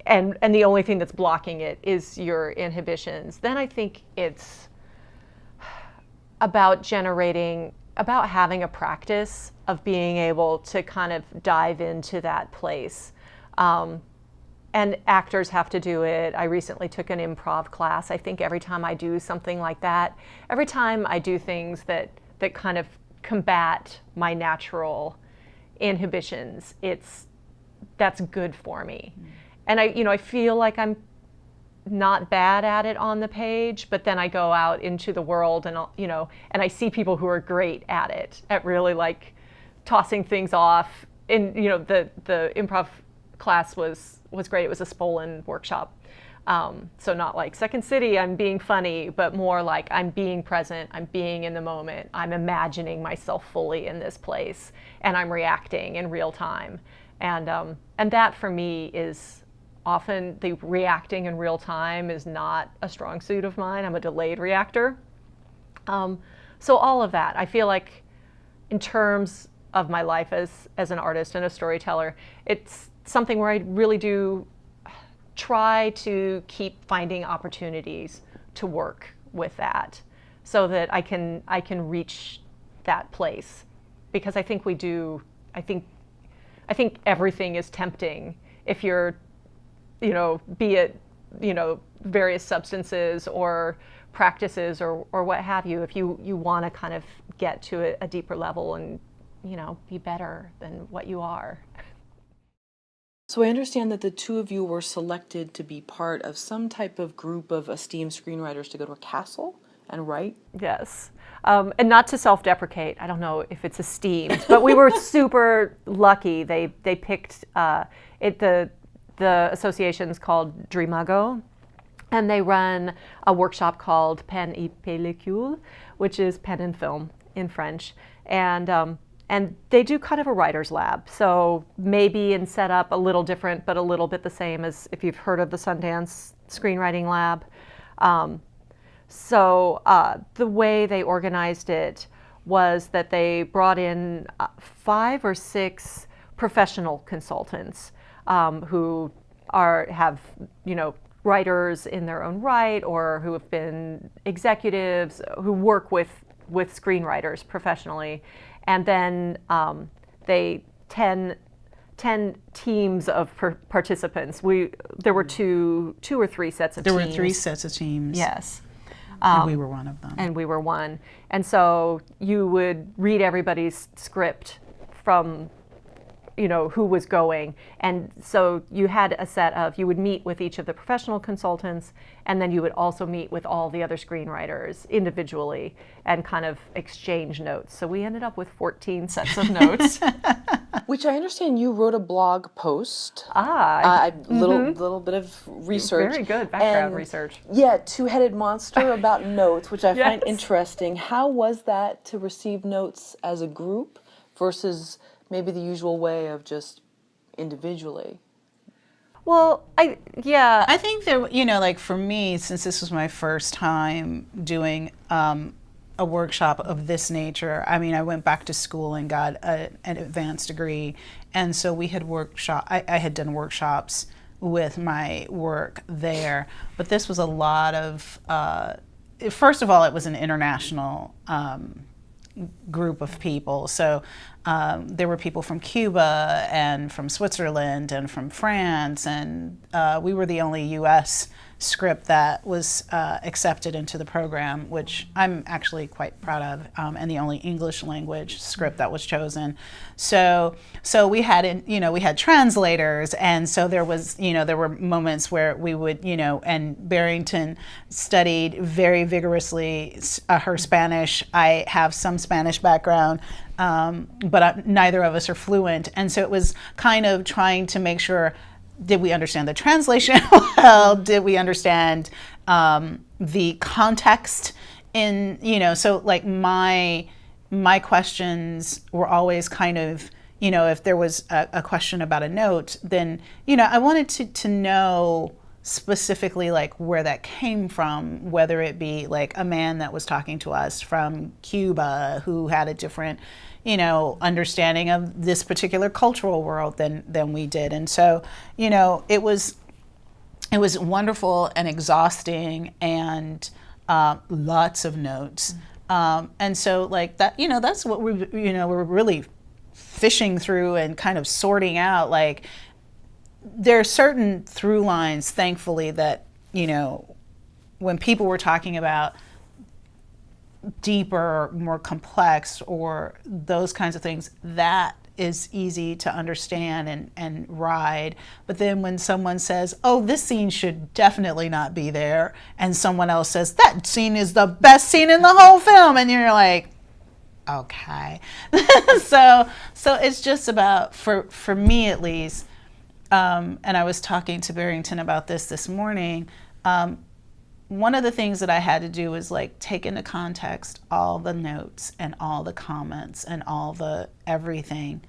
and the only thing that's blocking it is your inhibitions, then I think it's about having a practice of being able to kind of dive into that place. And actors have to do it. I recently took an improv class. I think every time I do something like that, every time I do things that kind of combat my natural inhibitions, that's good for me. And I feel like I'm not bad at it on the page, but then I go out into the world and and I see people who are great at it, at really like tossing things off. And the improv class was great. It was a Spolin workshop. So not like Second City, I'm being funny, but more like I'm being present, I'm being in the moment, I'm imagining myself fully in this place, and I'm reacting in real time. And that for me is often, the reacting in real time is not a strong suit of mine. I'm a delayed reactor. So all of that, I feel like in terms of my life as an artist and a storyteller, it's something where I really do try to keep finding opportunities to work with that so that I can reach that place, because I think we do. I think everything is tempting if you're, be it, various substances or practices or what have you, if you want to kind of get to a deeper level and, be better than what you are. So I understand that the two of you were selected to be part of some type of group of esteemed screenwriters to go to a castle and write? Yes. And not to self-deprecate, I don't know if it's esteemed, but we were super lucky. They picked the association's called Dreamago, and they run a workshop called Pen et Pellicule, which is pen and film in French. And they do kind of a writer's lab. So maybe in setup a little different, but a little bit the same as if you've heard of the Sundance Screenwriting Lab. So the way they organized it was that they brought in 5 or 6 professional consultants who have writers in their own right, or who have been executives, who work with screenwriters professionally. And then they 10 teams of participants. There were two or three sets of teams. There were 3 sets of teams. Yes. And we were one of them. And we were one. And so you would read everybody's script from, who was going. And so you had a set of, you would meet with each of the professional consultants, and then you would also meet with all the other screenwriters individually and kind of exchange notes. So we ended up with 14 sets of notes. Which I understand you wrote a blog post. Little bit of research. Very good background research. Yeah, Two-Headed Monster about notes, which I find interesting. How was that to receive notes as a group versus maybe the usual way of just individually? Well, I think there, like for me, since this was my first time doing a workshop of this nature, I mean, I went back to school and got an advanced degree, and so we had I had done workshops with my work there, but this was a lot of, first of all, it was an international group of people. So there were people from Cuba and from Switzerland and from France, and we were the only U.S. script that was accepted into the program, which I'm actually quite proud of, and the only English language script that was chosen. So we had we had translators, and so there were moments where we would and Barrington studied very vigorously her Spanish. I have some Spanish background, but neither of us are fluent, and so it was kind of trying to make sure, did we understand the translation well? Did we understand the context in, so like my questions were always kind of, if there was a question about a note, then, I wanted to know specifically like where that came from, whether it be like a man that was talking to us from Cuba who had a different understanding of this particular cultural world than we did. And so, it was wonderful and exhausting, and lots of notes. And so like that, that's what we're really fishing through and kind of sorting out. Like, there are certain through lines, thankfully, that, when people were talking about deeper, more complex, or those kinds of things, that is easy to understand and ride. But then when someone says, oh, this scene should definitely not be there, and someone else says, that scene is the best scene in the whole film, and you're like, okay. So it's just about, for me at least, and I was talking to Barrington about this morning, one of the things that I had to do was like take into context all the notes and all the comments and all the everything,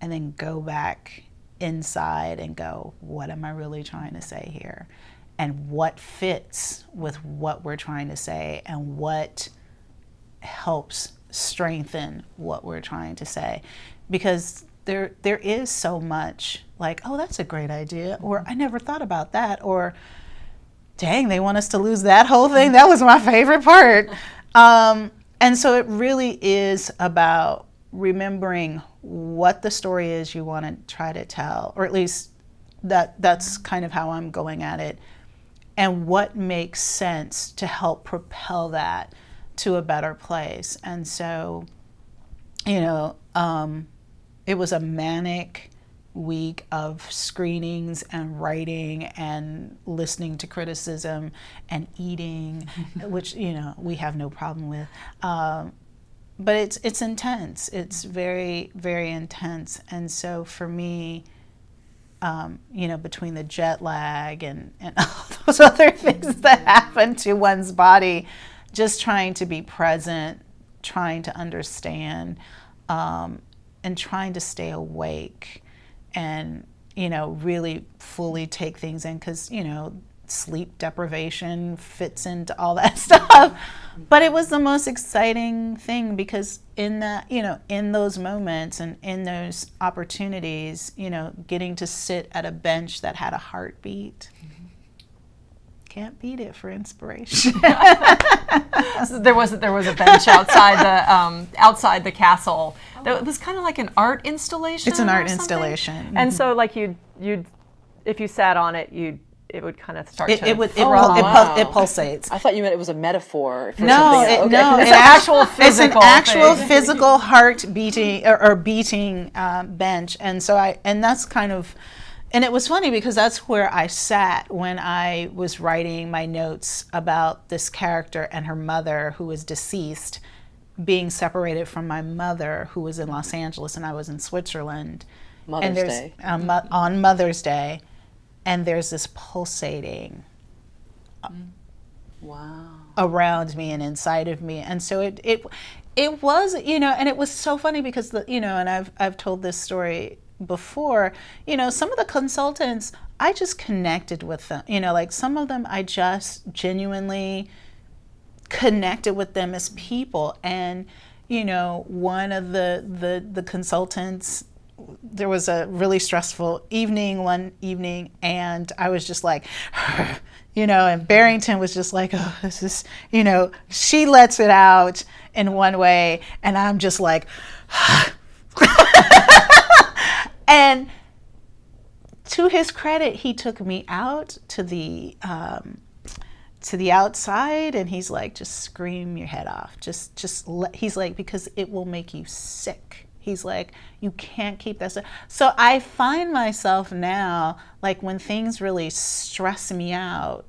and then go back inside and go, what am I really trying to say here? And what fits with what we're trying to say, and what helps strengthen what we're trying to say, because there is so much like, oh, that's a great idea, or I never thought about that, or dang, they want us to lose that whole thing. That was my favorite part. And so it really is about remembering what the story is you want to try to tell, or at least that's kind of how I'm going at it, and what makes sense to help propel that to a better place. And so, you know, it was a manic week of screenings and writing and listening to criticism and eating, which, you know, we have no problem with. But it's intense. It's very, very intense. And so for me, you know, between the jet lag and all those other things that happen to one's body, just trying to be present, trying to understand, and trying to stay awake and, you know, really fully take things in, because, you know, sleep deprivation fits into all that stuff. But it was the most exciting thing, because in that, you know, in those moments and in those opportunities, you know, getting to sit at a bench that had a heartbeat, can't beat it for inspiration. There was a bench outside the castle. It was kind of like an art installation. It's an art installation. And so, like, you'd if you sat on it, it would kind of start to it pulsates. I thought you meant it was a metaphor for no, something. No, it's actual physical. It's an actual physical heart beating or beating bench, and so that's kind of. And it was funny because that's where I sat when I was writing my notes about this character and her mother, who was deceased, being separated from my mother, who was in Los Angeles and I was in Switzerland. Mother's Day. On Mother's Day. And there's this pulsating around me and inside of me. And so it was, you know, and it was so funny because, you know, and I've told this story before, you know, some of the consultants, I just connected with them, you know, like some of them I just genuinely connected with them as people. And, you know, one of the consultants, there was a really stressful one evening, and I was just like, you know, and Barrington was just like, oh, this is, you know, she lets it out in one way, and I'm just like, and to his credit, he took me out to the outside, and he's like, just scream your head off. He's like, because it will make you sick. He's like, you can't keep that stuff. So I find myself now, like when things really stress me out,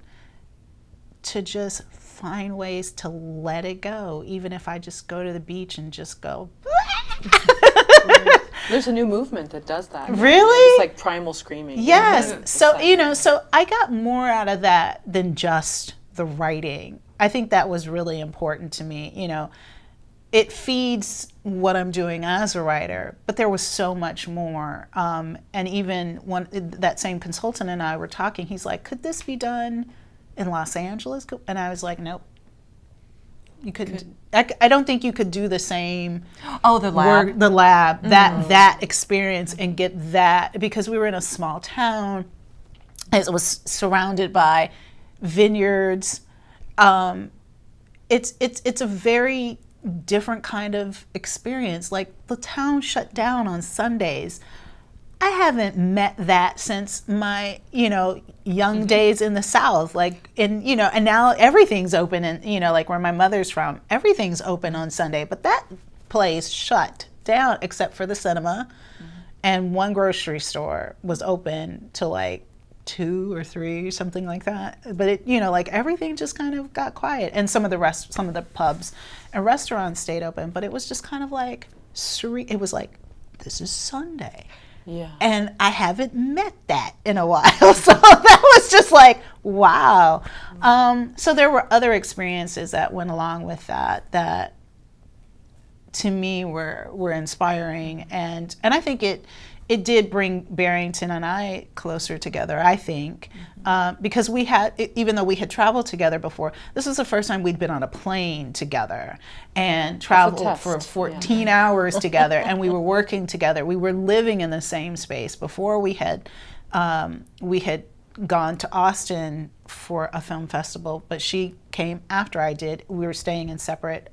to just find ways to let it go, even if I just go to the beach and just go. There's a new movement that does that. Really? It's like primal screaming. Yes. Yeah. So, you know, so I got more out of that than just the writing. I think that was really important to me. You know, it feeds what I'm doing as a writer, but there was so much more. And even that same consultant and I were talking, he's like, could this be done in Los Angeles? And I was like, nope. You couldn't. I don't think you could do the same. Oh, the lab. That experience and get that, because we were in a small town. It was surrounded by vineyards. It's a very different kind of experience. Like, the town shut down on Sundays. I haven't met that since my, you know, young days in the South. Like, and now everything's open, and, you know, like where my mother's from, everything's open on Sunday. But that place shut down except for the cinema, and one grocery store was open till like 2 or 3, something like that. But it, you know, like everything just kind of got quiet, and some of the pubs and restaurants stayed open. But it was just kind of like surreal. It was like, this is Sunday. Yeah. And I haven't met that in a while. So that was just like, wow. So there were other experiences that went along with that to me were inspiring, and I think it did bring Barrington and I closer together, I think, because we had, even though we had traveled together before, this was the first time we'd been on a plane together and traveled for 14 hours together, and we were working together. We were living in the same space. Before we had gone to Austin for a film festival, but she came after I did. We were staying in separate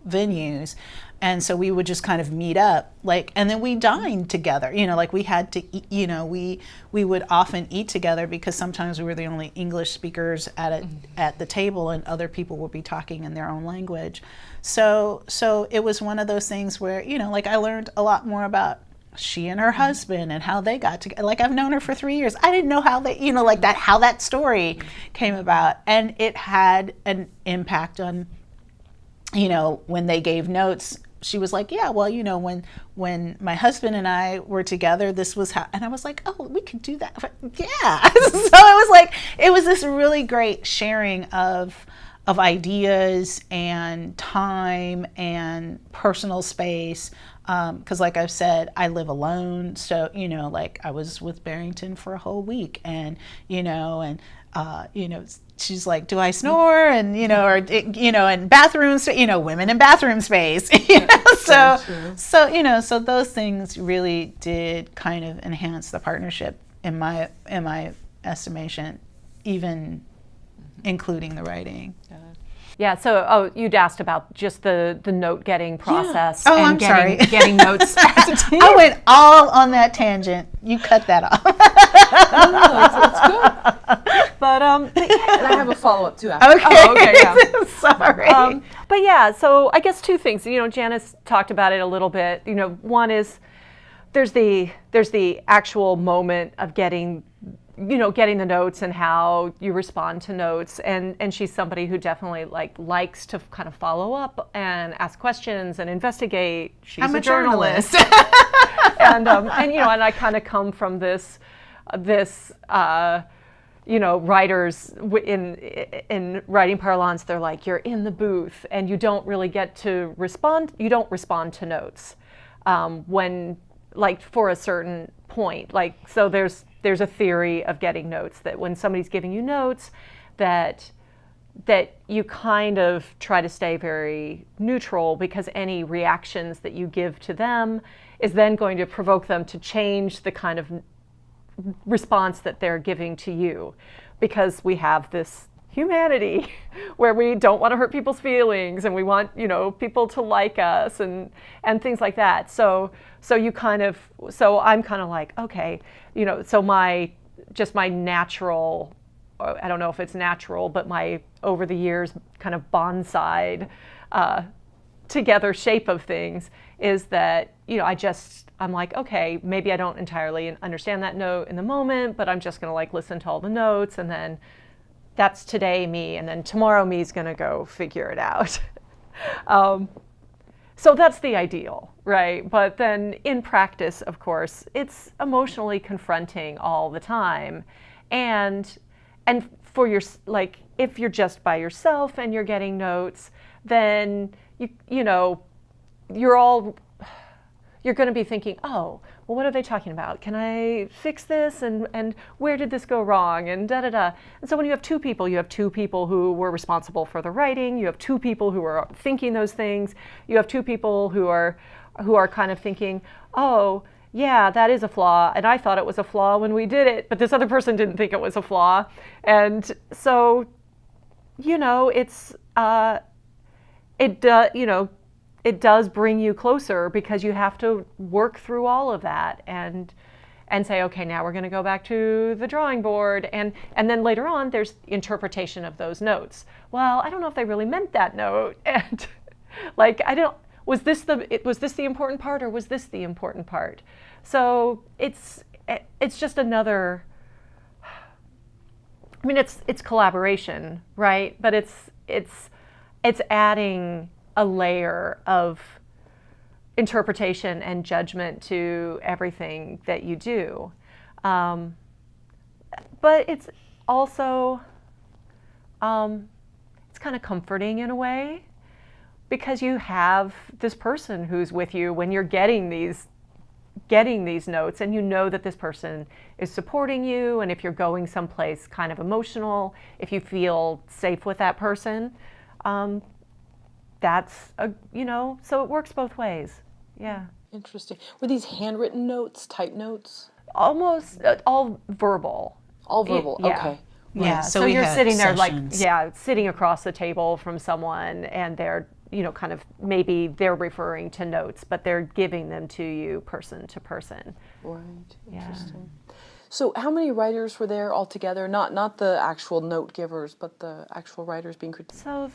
venues, and so we would just kind of meet up, like, and then we dined together, you know, like we had to eat, you know, we would often eat together because sometimes we were the only English speakers at the table, and other people would be talking in their own language. So it was one of those things where, you know, like I learned a lot more about she and her husband and how they got together. Like, I've known her for 3 years. I didn't know how they, you know, like that, how that story came about. And it had an impact on, you know, when they gave notes, she was like, yeah, well, you know, when my husband and I were together, this was how, and I was like, oh, we could do that. Yeah. So it was like, it was this really great sharing of ideas and time and personal space. Because like I've said, I live alone. So, you know, like I was with Barrington for a whole week, and, you know, she's like, do I snore? And, you know, or, you know, and bathrooms, you know, women in bathroom space, you know, so, you know, so those things really did kind of enhance the partnership in my estimation, even including the writing. Yeah, so you'd asked about just the note getting process. Yeah. Oh, and I'm sorry. Getting notes as a team. I went all on that tangent. You cut that off. No, it's good. But and I have a follow-up too after. Okay. Oh, okay, yeah. Sorry. But yeah, so I guess two things. You know, Janice talked about it a little bit. You know, one is there's the actual moment of getting the notes and how you respond to notes, and she's somebody who definitely likes to kind of follow up and ask questions and investigate. She's I'm a journalist. and you know, and I kind of come from this you know, writers in writing parlance, they're like, you're in the booth and you don't really get to respond. You don't respond to notes when, like, for a certain point. Like, so there's a theory of getting notes that when somebody's giving you notes, that you kind of try to stay very neutral, because any reactions that you give to them is then going to provoke them to change the kind of response that they're giving to you, because we have this humanity where we don't want to hurt people's feelings, and we want, you know, people to like us and things like that. So I'm kind of like, okay, you know, so my natural, I don't know if it's natural, but my over the years kind of bonsai together shape of things is that, you know, I'm like, okay, maybe I don't entirely understand that note in the moment, but I'm just going to like listen to all the notes, and then that's today me, and then tomorrow me's going to go figure it out. So that's the ideal, right? But then in practice, of course, it's emotionally confronting all the time. And for your, like, if you're just by yourself and you're getting notes, then you know, you're going to be thinking, oh, well, what are they talking about? Can I fix this? And where did this go wrong? And da-da-da. And so when you have two people who were responsible for the writing, you have two people who are thinking those things, you have two people who are kind of thinking, oh, yeah, that is a flaw, and I thought it was a flaw when we did it, but this other person didn't think it was a flaw. And so, you know, it does bring you closer, because you have to work through all of that and say, okay, now we're going to go back to the drawing board, and then later on there's interpretation of those notes. Well, I don't know if they really meant that note, and like, was this the important part, or was this the important part? So it's just another, I mean, it's collaboration, right? But it's adding a layer of interpretation and judgment to everything that you do. But it's also, it's kind of comforting in a way, because you have this person who's with you when you're getting these notes, and you know that this person is supporting you, and if you're going someplace kind of emotional, if you feel safe with that person, that's so it works both ways. Yeah. Interesting. Were these handwritten notes, typed notes? Almost all verbal. All verbal. Yeah. Okay. Yeah. Right. So we you're had sitting there sessions. sitting across the table from someone, and they're kind of, maybe they're referring to notes, but they're giving them to you person to person. Right. Interesting. So how many writers were there altogether? Not the actual note givers, but the actual writers being critiqued? So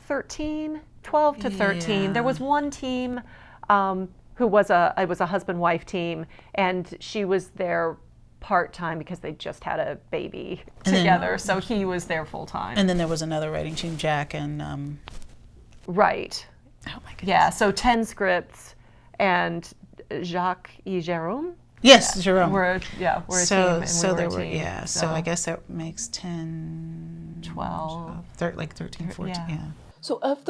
12 to 13. Yeah. There was one team who was a husband-wife team, and she was there part-time because they just had a baby together, so he was there full-time. And then there was another writing team, Jack and Right. oh my goodness. Yeah, so 10 scripts, and Jacques et Jérôme. Yes, Jerome. We're a team, and So we there were were, a team. yeah. So I guess that makes 10, 12. like 13, 14. Yeah. So of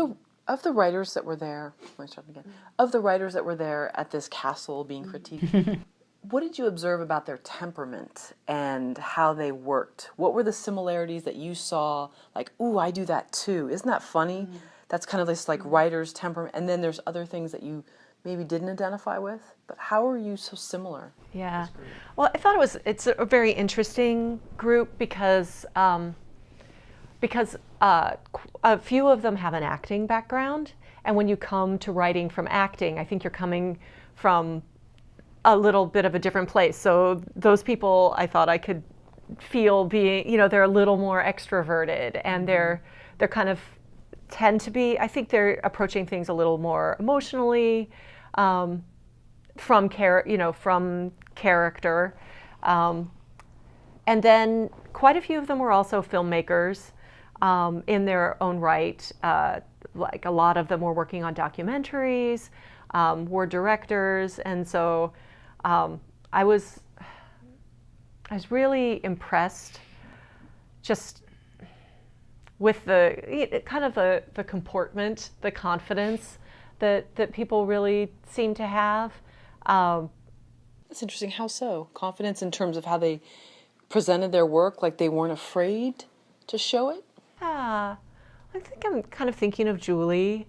the writers that were there, let me start again. Of the writers that were there at this castle being critiqued, what did you observe about their temperament and how they worked? What were the similarities that you saw? Like, ooh, I do that too. Isn't that funny? That's kind of this like writer's temperament. And then there's other things that you maybe didn't identify with. But how are you so similar? Yeah. Well, I thought it's a very interesting group because a few of them have an acting background, and when you come to writing from acting, I think you're coming from a little bit of a different place. So those people, I thought I could feel being, they're a little more extroverted, and they're kind of tend to be, I think they're approaching things a little more emotionally, from character. And then quite a few of them were also filmmakers in their own right. Like a lot of them were working on documentaries, were directors, and so I was really impressed just with the kind of the comportment, the confidence that people really seem to have. That's interesting. How so? Confidence in terms of how they presented their work, like they weren't afraid to show it? Yeah, I think I'm kind of thinking of Julie,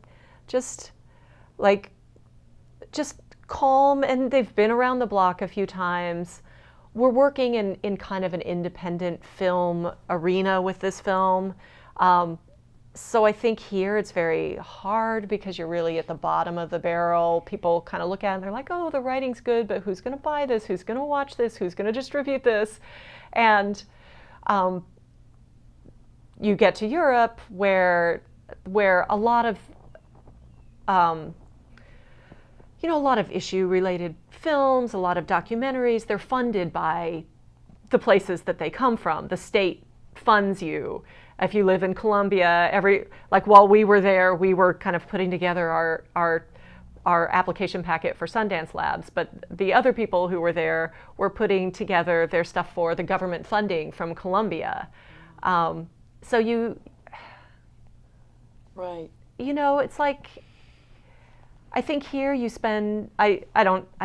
just calm, and they've been around the block a few times. We're working in kind of an independent film arena with this film. So I think here it's very hard because you're really at the bottom of the barrel. People kind of look at it and they're like, oh, the writing's good, but who's going to buy this? Who's going to watch this? Who's going to distribute this? And you get to Europe where a lot of a lot of issue-related films, a lot of documentaries, they're funded by the places that they come from. The state funds you. If you live in Colombia, while we were there, we were kind of putting together our application packet for Sundance Labs, but the other people who were there were putting together their stuff for the government funding from Colombia. So Right. It's like, I think here you spend, I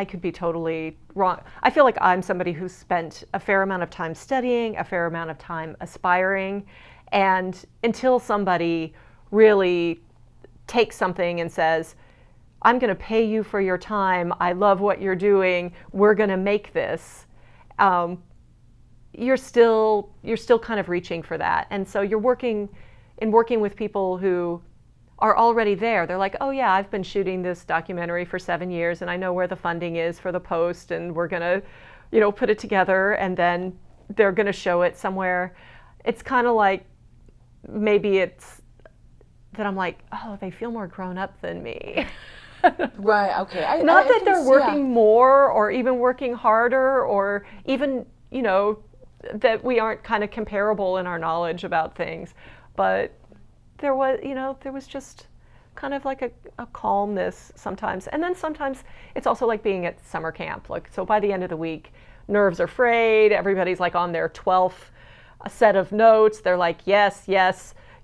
could be totally wrong. I feel like I'm somebody who's spent a fair amount of time studying, a fair amount of time aspiring, and until somebody really takes something and says, I'm going to pay you for your time, I love what you're doing, we're going to make this, you're still kind of reaching for that. And so you're working with people who are already there. They're like, oh yeah, I've been shooting this documentary for 7 years and I know where the funding is for the post, and we're gonna, put it together, and then they're gonna show it somewhere. It's kind of like, maybe it's that I'm like, oh, they feel more grown up than me. Right, okay. Not that they're working more or even working harder, or even, that we aren't kind of comparable in our knowledge about things, but there was just kind of like a calmness sometimes. And then sometimes it's also like being at summer camp. So by the end of the week, nerves are frayed, everybody's like on their 12th set of notes. They're like, yes,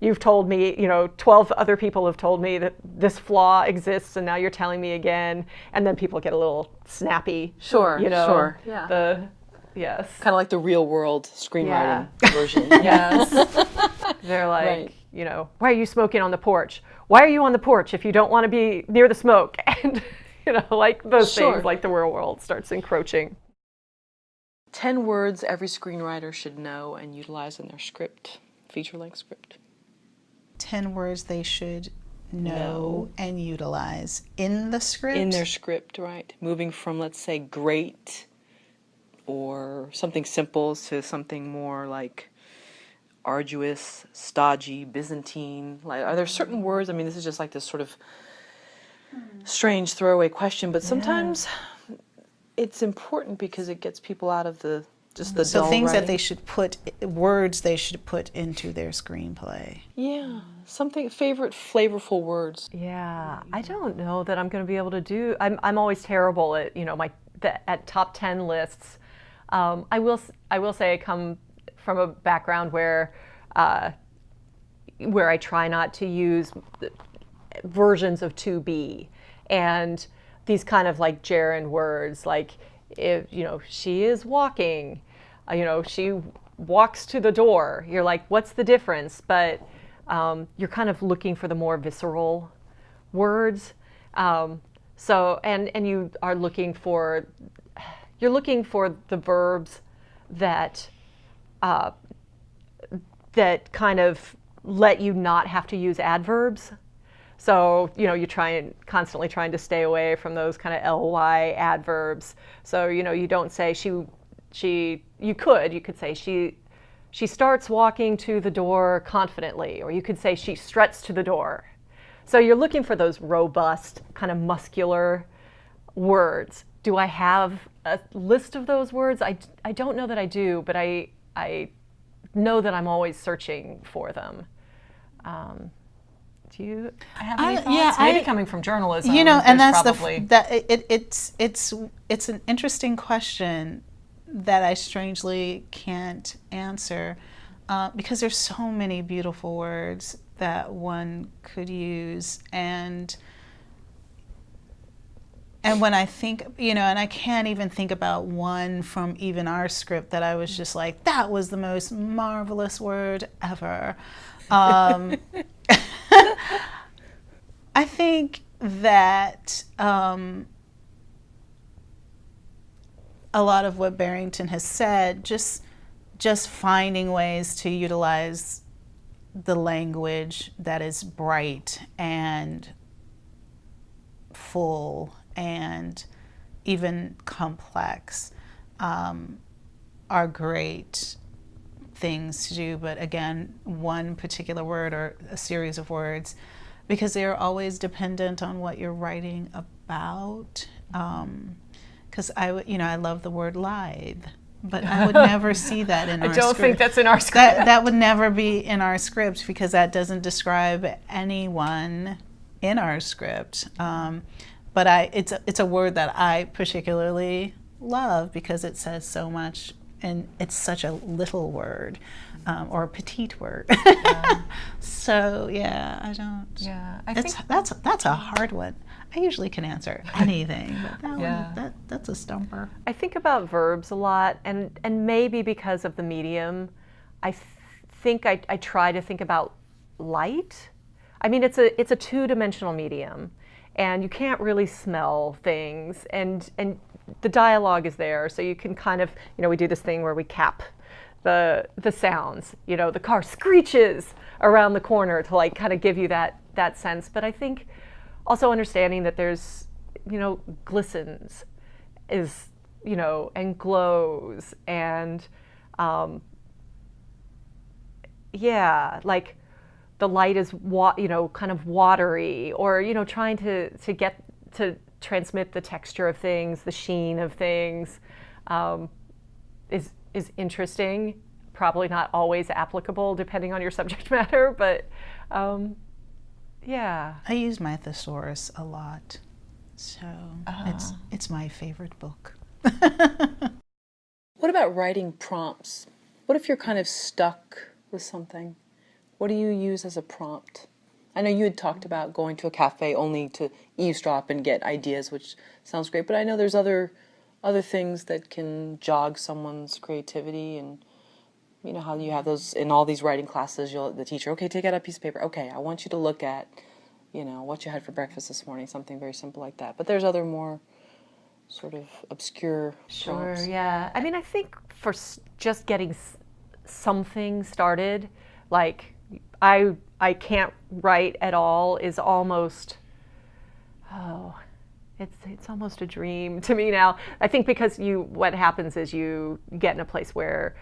you've told me, 12 other people have told me that this flaw exists, and now you're telling me again, and then people get a little snappy. Sure, sure. Yeah. Yes. Kind of like the real world screenwriting version. Yes. They're like, why are you smoking on the porch? Why are you on the porch if you don't want to be near the smoke? And, like those things, like the real world starts encroaching. 10 words every screenwriter should know and utilize in their script, feature-length script. 10 words they should know and utilize in the script? In their script, right. Moving from, let's say, great or something simple to something more like arduous, stodgy, Byzantine. Like, are there certain words? I mean, this is just like this sort of strange throwaway question, but sometimes it's important because it gets people out of the dull So things writing. that they should put, words they should put into their screenplay. Yeah, something, favorite flavorful words. Yeah, I don't know that I'm going to be able to do. I'm always terrible at at top 10 lists. I will say I come from a background where I try not to use versions of to be, and these kind of like gerund words, like if she is walking, she walks to the door. You're like, what's the difference? But you're kind of looking for the more visceral words. So and you are looking for the verbs that that kind of let you not have to use adverbs. So, you're constantly trying to stay away from those kind of ly adverbs. So, you don't say you could say she starts walking to the door confidently, or you could say she struts to the door. So you're looking for those robust, kind of muscular words. Do I have a list of those words? I don't know that I do, but I know that I'm always searching for them. Do you have any thoughts? Yeah, Maybe coming from journalism, and that's probably... it's an interesting question that I strangely can't answer because there's so many beautiful words that one could use, and when I think, and I can't even think about one from even our script that I was just like, that was the most marvelous word ever. I think that a lot of what Barrington has said, just finding ways to utilize the language that is bright and full and even complex are great things to do. But again, one particular word or a series of words, because they're always dependent on what you're writing about. Because I love the word lithe, but I would never see that in our script. I don't think that's in our script. That would never be in our script because that doesn't describe anyone in our script. But it's a word that I particularly love because it says so much, and it's such a little word, or a petite word. So yeah, I don't. Yeah, That's a hard one. I usually can answer anything, but that one, that's a stumper. I think about verbs a lot, and maybe because of the medium, I think I try to think about light. I mean, it's a two-dimensional medium, and you can't really smell things, and the dialogue is there, so you can kind of, we do this thing where we cap the sounds. The car screeches around the corner to like kind of give you that sense. But I think also understanding that there's, glistens is, and glows, and like the light is kind of watery, or trying to get to transmit the texture of things, the sheen of things, is interesting. Probably not always applicable depending on your subject matter, but yeah. I use my thesaurus a lot, so it's my favorite book. What about writing prompts? What if you're kind of stuck with something? What do you use as a prompt? I know you had talked about going to a cafe only to eavesdrop and get ideas, which sounds great, but I know there's other things that can jog someone's creativity, and you know how you have those in all these writing classes, the teacher, okay, take out a piece of paper. Okay, I want you to look at, you know, what you had for breakfast this morning, something very simple like that. But there's other more sort of obscure prompts. Sure, yeah. I mean, I think for just getting something started, like I can't write at all is almost, it's almost a dream to me now. I think because what happens is you get in a place where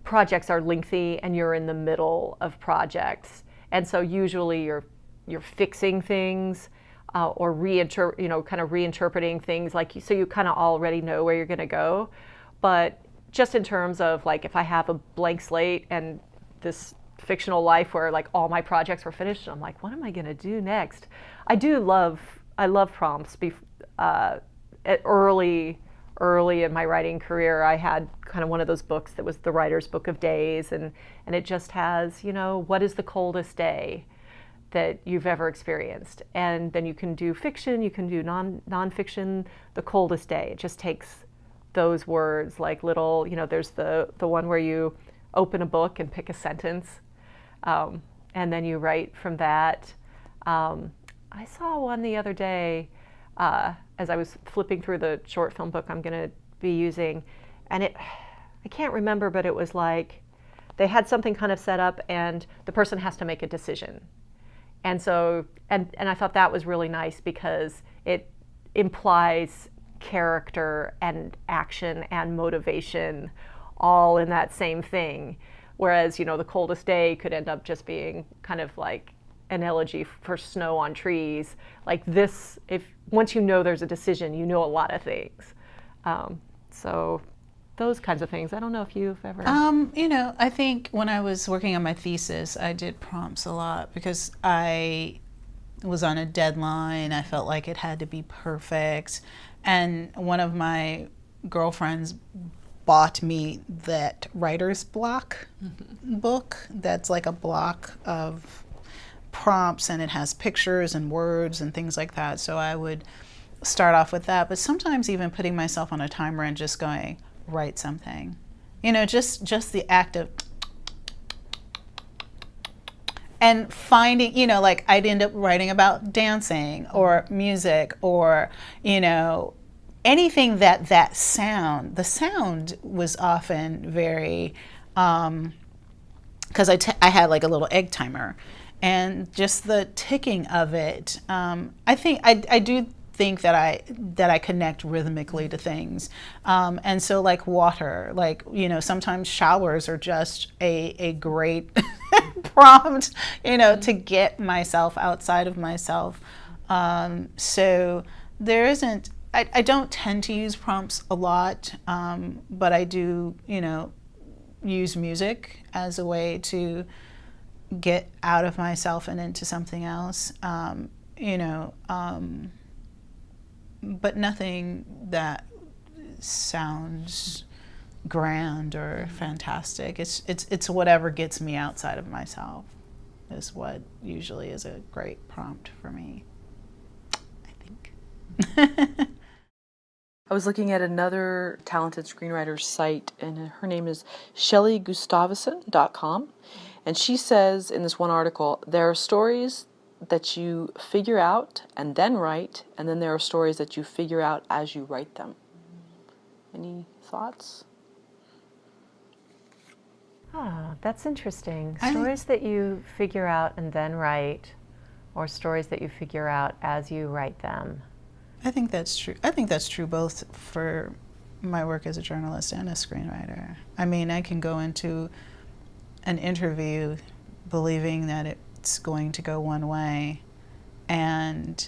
projects are lengthy and you're in the middle of projects, and so usually you're fixing things or kind of reinterpreting things, so you kind of already know where you're going to go. But just in terms of like, if I have a blank slate and this fictional life where like all my projects were finished, I'm like, what am I going to do next? I love prompts. Early in my writing career, I had kind of one of those books that was the writer's book of days, and it just has, you know, what is the coldest day that you've ever experienced? And then you can do fiction, you can do nonfiction, the coldest day. It just takes those words, like little, you know, there's the one where you open a book and pick a sentence, and then you write from that. I saw one the other day as I was flipping through the short film book I'm going to be using, and I can't remember, but it was like they had something kind of set up and the person has to make a decision. And so, and I thought that was really nice because it implies character and action and motivation all in that same thing. Whereas, you know, the coldest day could end up just being kind of like an elegy for snow on trees. Like this, once you know there's a decision, you know a lot of things. So those kinds of things. I don't know if you've ever... You know, I think when I was working on my thesis, I did prompts a lot because I was on a deadline. I felt like it had to be perfect. And one of my girlfriends bought me that writer's block book that's like a block of prompts, and it has pictures and words and things like that. So I would start off with that, but sometimes even putting myself on a timer and just going, write something. You know, just the act of, and finding, you know, like I'd end up writing about dancing or music or, you know, anything the sound was often very, because I had like a little egg timer, and just the ticking of it. I think I do think that I connect rhythmically to things, and so like water, like, you know, sometimes showers are just a great prompt, you know, to get myself outside of myself. So there isn't. I don't tend to use prompts a lot, but I do, you know, use music as a way to get out of myself and into something else, you know, but nothing that sounds grand or fantastic. It's whatever gets me outside of myself is what usually is a great prompt for me, I think. I was looking at another talented screenwriter's site, and her name is ShellyGustavson.com. And she says in this one article, there are stories that you figure out and then write, and then there are stories that you figure out as you write them. Any thoughts? That's interesting. Stories that you figure out and then write, or stories that you figure out as you write them. I think that's true. I think that's true both for my work as a journalist and a screenwriter. I mean, I can go into an interview believing that it's going to go one way, and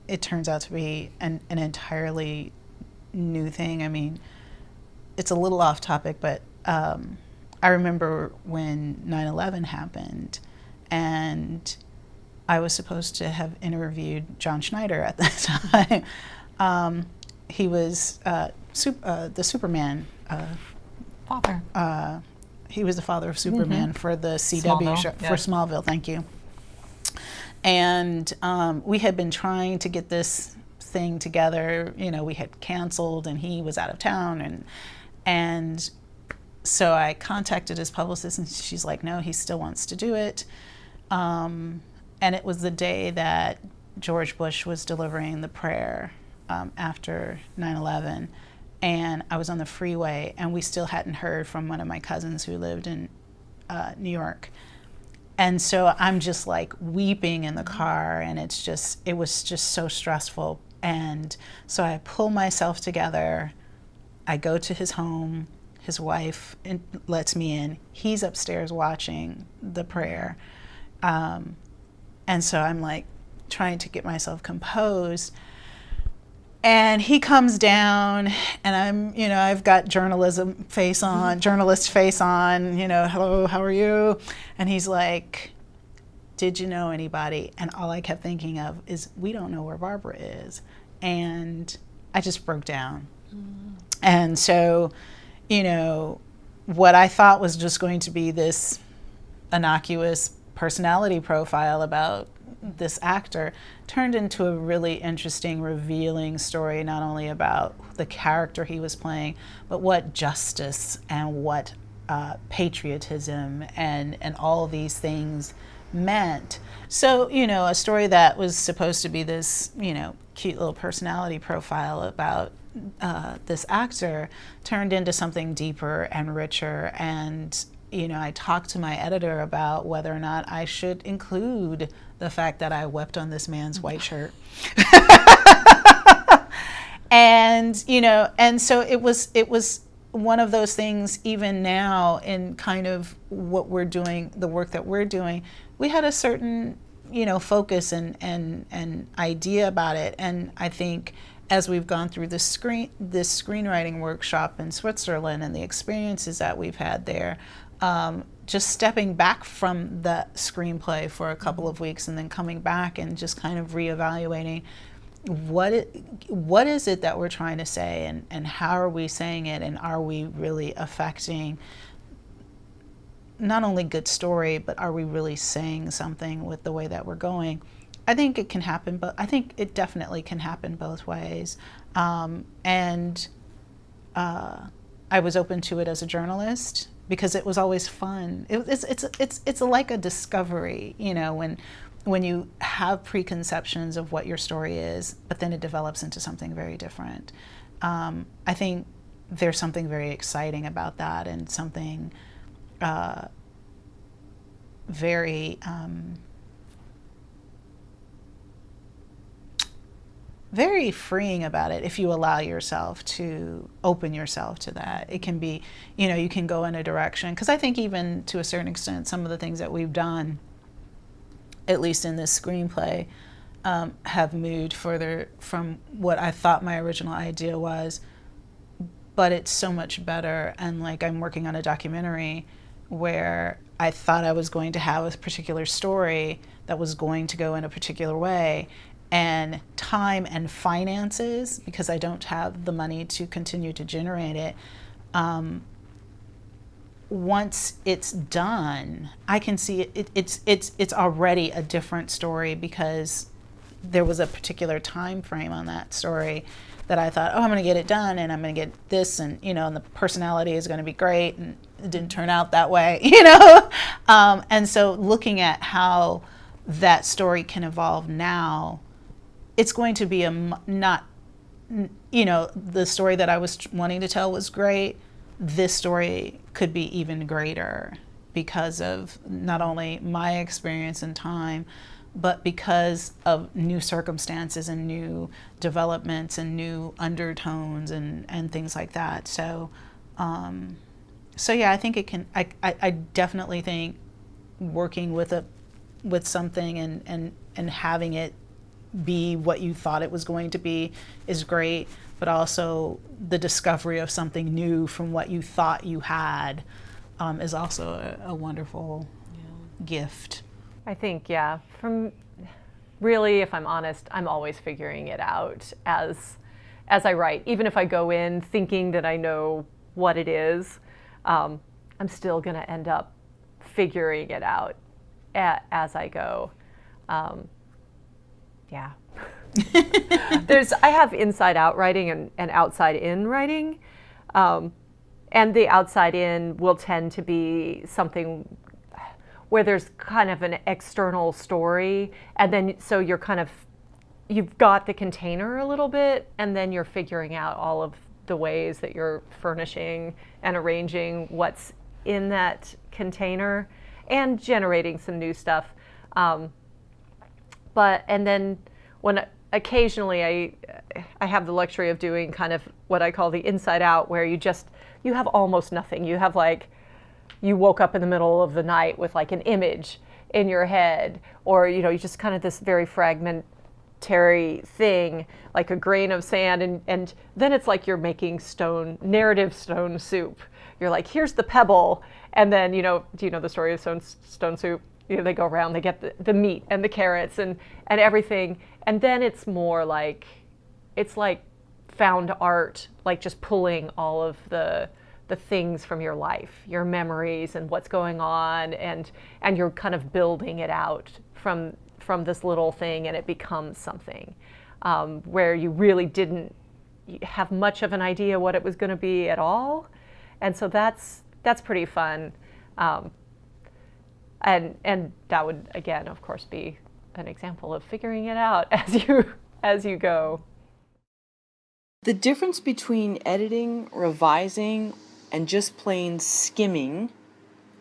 it turns out to be an entirely new thing. I mean, it's a little off topic, but I remember when 9/11 happened, and I was supposed to have interviewed John Schneider at that time. He was the Superman Father. he was the father of Superman for the CW Smallville, show, yeah. for Smallville, thank you. And we had been trying to get this thing together. You know, we had canceled and he was out of town, and so I contacted his publicist and she's like, no, he still wants to do it. And it was the day that George Bush was delivering the prayer after 9/11, and I was on the freeway and we still hadn't heard from one of my cousins who lived in New York. And so I'm just like weeping in the car, and it was just so stressful. And so I pull myself together. I go to his home. His wife lets me in. He's upstairs watching the prayer. And so I'm like trying to get myself composed. And he comes down, and I'm, you know, I've got journalist face on, you know, hello, how are you? And he's like, did you know anybody? And all I kept thinking of is, we don't know where Barbara is. And I just broke down. And so, you know, what I thought was just going to be this innocuous personality profile about this actor turned into a really interesting, revealing story, not only about the character he was playing, but what justice and what patriotism and all these things meant. So, you know, a story that was supposed to be this, you know, cute little personality profile about this actor turned into something deeper and richer. And, you know, I talked to my editor about whether or not I should include the fact that I wept on this man's white shirt. And, you know, and so it was one of those things. Even now, in kind of what we're doing, the work that we're doing, we had a certain, you know, focus and idea about it. And I think as we've gone through this screenwriting workshop in Switzerland and the experiences that we've had there, just stepping back from the screenplay for a couple of weeks and then coming back and just kind of reevaluating what is it that we're trying to say, and how are we saying it, and are we really affecting not only good story, but are we really saying something with the way that we're going? I think it can happen, but I think it definitely can happen both ways. And I was open to it as a journalist because it was always fun. It's like a discovery, you know, when you have preconceptions of what your story is, but then it develops into something very different. I think there's something very exciting about that, and something very very freeing about it if you allow yourself to open yourself to that. It can be, you know, you can go in a direction, because I think even to a certain extent some of the things that we've done, at least in this screenplay, have moved further from what I thought my original idea was, but it's so much better. And like, I'm working on a documentary where I thought I was going to have a particular story that was going to go in a particular way, and time and finances, because I don't have the money to continue to generate it, once it's done, I can see it's already a different story, because there was a particular time frame on that story that I thought, oh, I'm going to get it done, and I'm going to get this, and you know, and the personality is going to be great, and it didn't turn out that way, you know. And so looking at how that story can evolve now, it's going to be not, you know, the story that I was wanting to tell was great. This story could be even greater because of not only my experience and time, but because of new circumstances and new developments and new undertones and things like that. So, so yeah, I think it can. I definitely think working with something and having it be what you thought it was going to be is great, but also the discovery of something new from what you thought you had is also a wonderful gift. I think, yeah, from really, if I'm honest, I'm always figuring it out as I write. Even if I go in thinking that I know what it is, I'm I'm still going to end up figuring it out as I go. Yeah. I have inside out writing and outside in writing. And the outside in will tend to be something where there's kind of an external story, and then so you've got the container a little bit, and then you're figuring out all of the ways that you're furnishing and arranging what's in that container and generating some new stuff. And then when occasionally I have the luxury of doing kind of what I call the inside out, where you have almost nothing. You have you woke up in the middle of the night with like an image in your head, or you just kind of this very fragmentary thing, like a grain of sand, and then it's like you're making narrative stone soup. You're like, here's the pebble, and then do you know the story of stone soup? They go around, they get the meat and the carrots and everything, and then it's more like it's like found art, like just pulling all of the things from your life, your memories and what's going on, and you're kind of building it out from this little thing, and it becomes something where you really didn't have much of an idea what it was going to be at all. And so that's pretty fun. And that would, again, of course, be an example of figuring it out as you go. The difference between editing, revising, and just plain skimming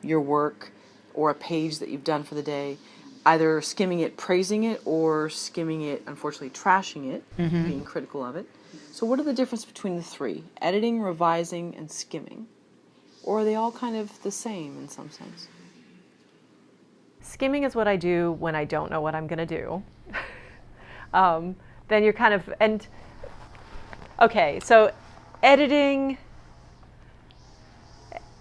your work or a page that you've done for the day, either skimming it, praising it, or skimming it, unfortunately trashing it, being critical of it. So what are the difference between the three? Editing, revising, and skimming? Or are they all kind of the same in some sense? Skimming is what I do when I don't know what I'm going to do. Then you're kind of, okay, so editing,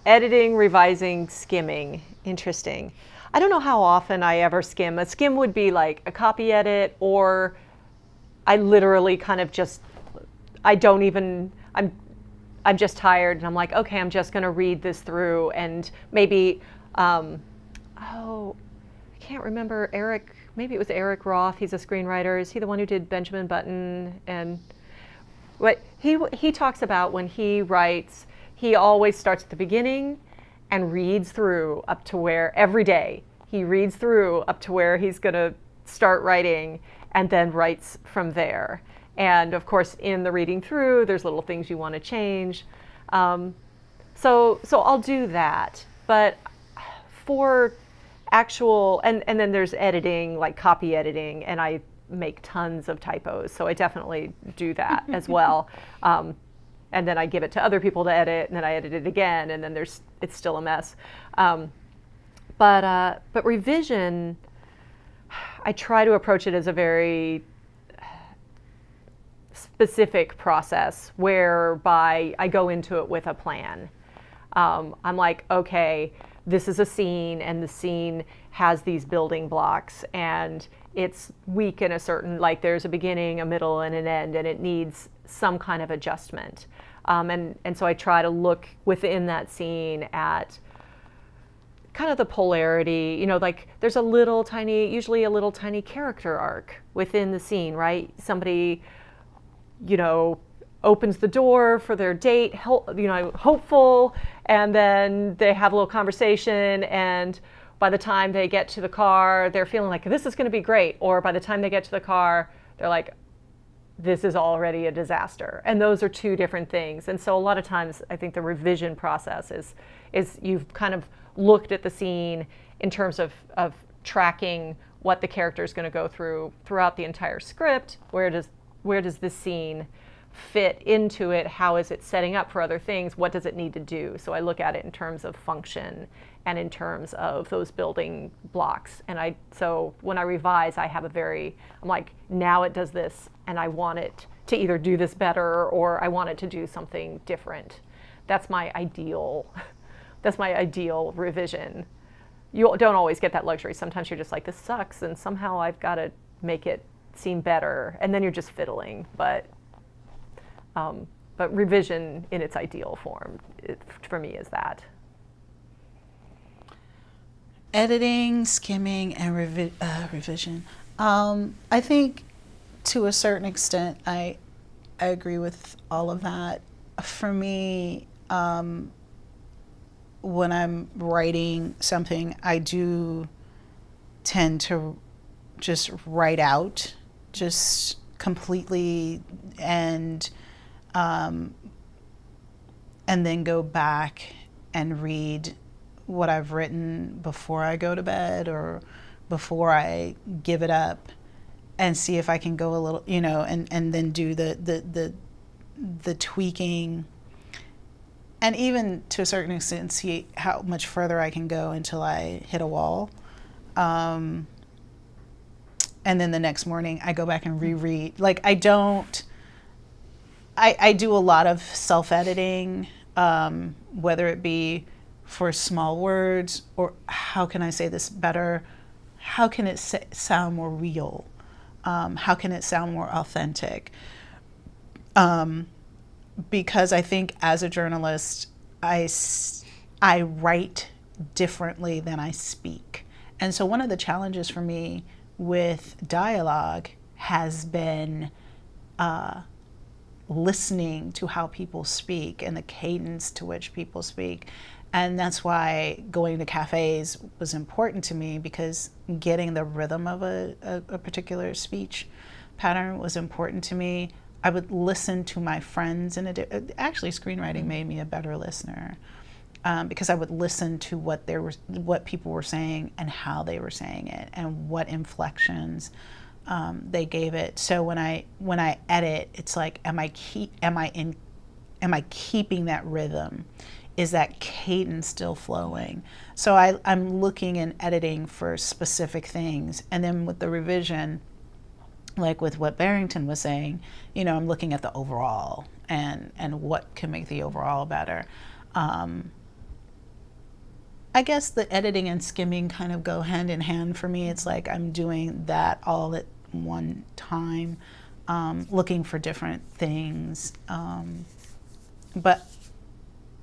revising, skimming, interesting. I don't know how often I ever skim. A skim would be like a copy edit, or I literally kind of just, I'm just tired and I'm like, okay, I'm just going to read this through, and maybe, I can't remember, maybe it was Eric Roth, he's a screenwriter. Is he the one who did Benjamin Button? And what he talks about when he writes, he always starts at the beginning and reads through up to where, every day, he reads through up to where he's going to start writing, and then writes from there. And of course, in the reading through, there's little things you want to change. So I'll do that. But for actual, and then there's editing, like copy editing, and I make tons of typos, so I definitely do that as well. And then I give it to other people to edit, and then I edit it again, and then it's still a mess. But revision, I try to approach it as a very specific process, whereby I go into it with a plan. I'm like, okay, this is a scene, and the scene has these building blocks, and it's weak in a certain, like there's a beginning, a middle, and an end, and it needs some kind of adjustment. And so I try to look within that scene at kind of the polarity, like there's usually a little tiny character arc within the scene, right? Somebody, opens the door for their date, hopeful, and then they have a little conversation, and by the time they get to the car, they're feeling like this is going to be great, or by the time they get to the car, they're like, this is already a disaster. And those are two different things. And so a lot of times I think the revision process is you've kind of looked at the scene in terms of tracking what the character is going to go through throughout the entire script. Where does this scene fit into it? How is it setting up for other things? What does it need to do? So I look at it in terms of function and in terms of those building blocks. And so when I revise, I'm like, now it does this, and I want it to either do this better, or I want it to do something different. That's my ideal revision. You don't always get that luxury. Sometimes you're just like, this sucks, and somehow I've got to make it seem better, and then you're just fiddling. But revision in its ideal form, for me, is that. Editing, skimming, and revision. I think to a certain extent, I agree with all of that. For me, when I'm writing something, I do tend to just write out, just completely, and then go back and read what I've written before I go to bed or before I give it up, and see if I can go a little, and then do the tweaking, and even to a certain extent see how much further I can go until I hit a wall. And then the next morning I go back and reread. Like I do a lot of self-editing, whether it be for small words or how can I say this better? How can it sound more real? How can it sound more authentic? Because I think as a journalist, I write differently than I speak. And so one of the challenges for me with dialogue has been listening to how people speak and the cadence to which people speak. And that's why going to cafes was important to me, because getting the rhythm of a particular speech pattern was important to me. I would listen to my friends, and actually screenwriting made me a better listener, because I would listen to what people were saying and how they were saying it and what inflections they gave it. So when I edit, it's like, am I keeping that rhythm? Is that cadence still flowing? So I'm looking and editing for specific things. And then with the revision, like with what Barrington was saying, I'm looking at the overall and what can make the overall better. I guess the editing and skimming kind of go hand in hand for me. It's like I'm doing that all at one time, looking for different things. But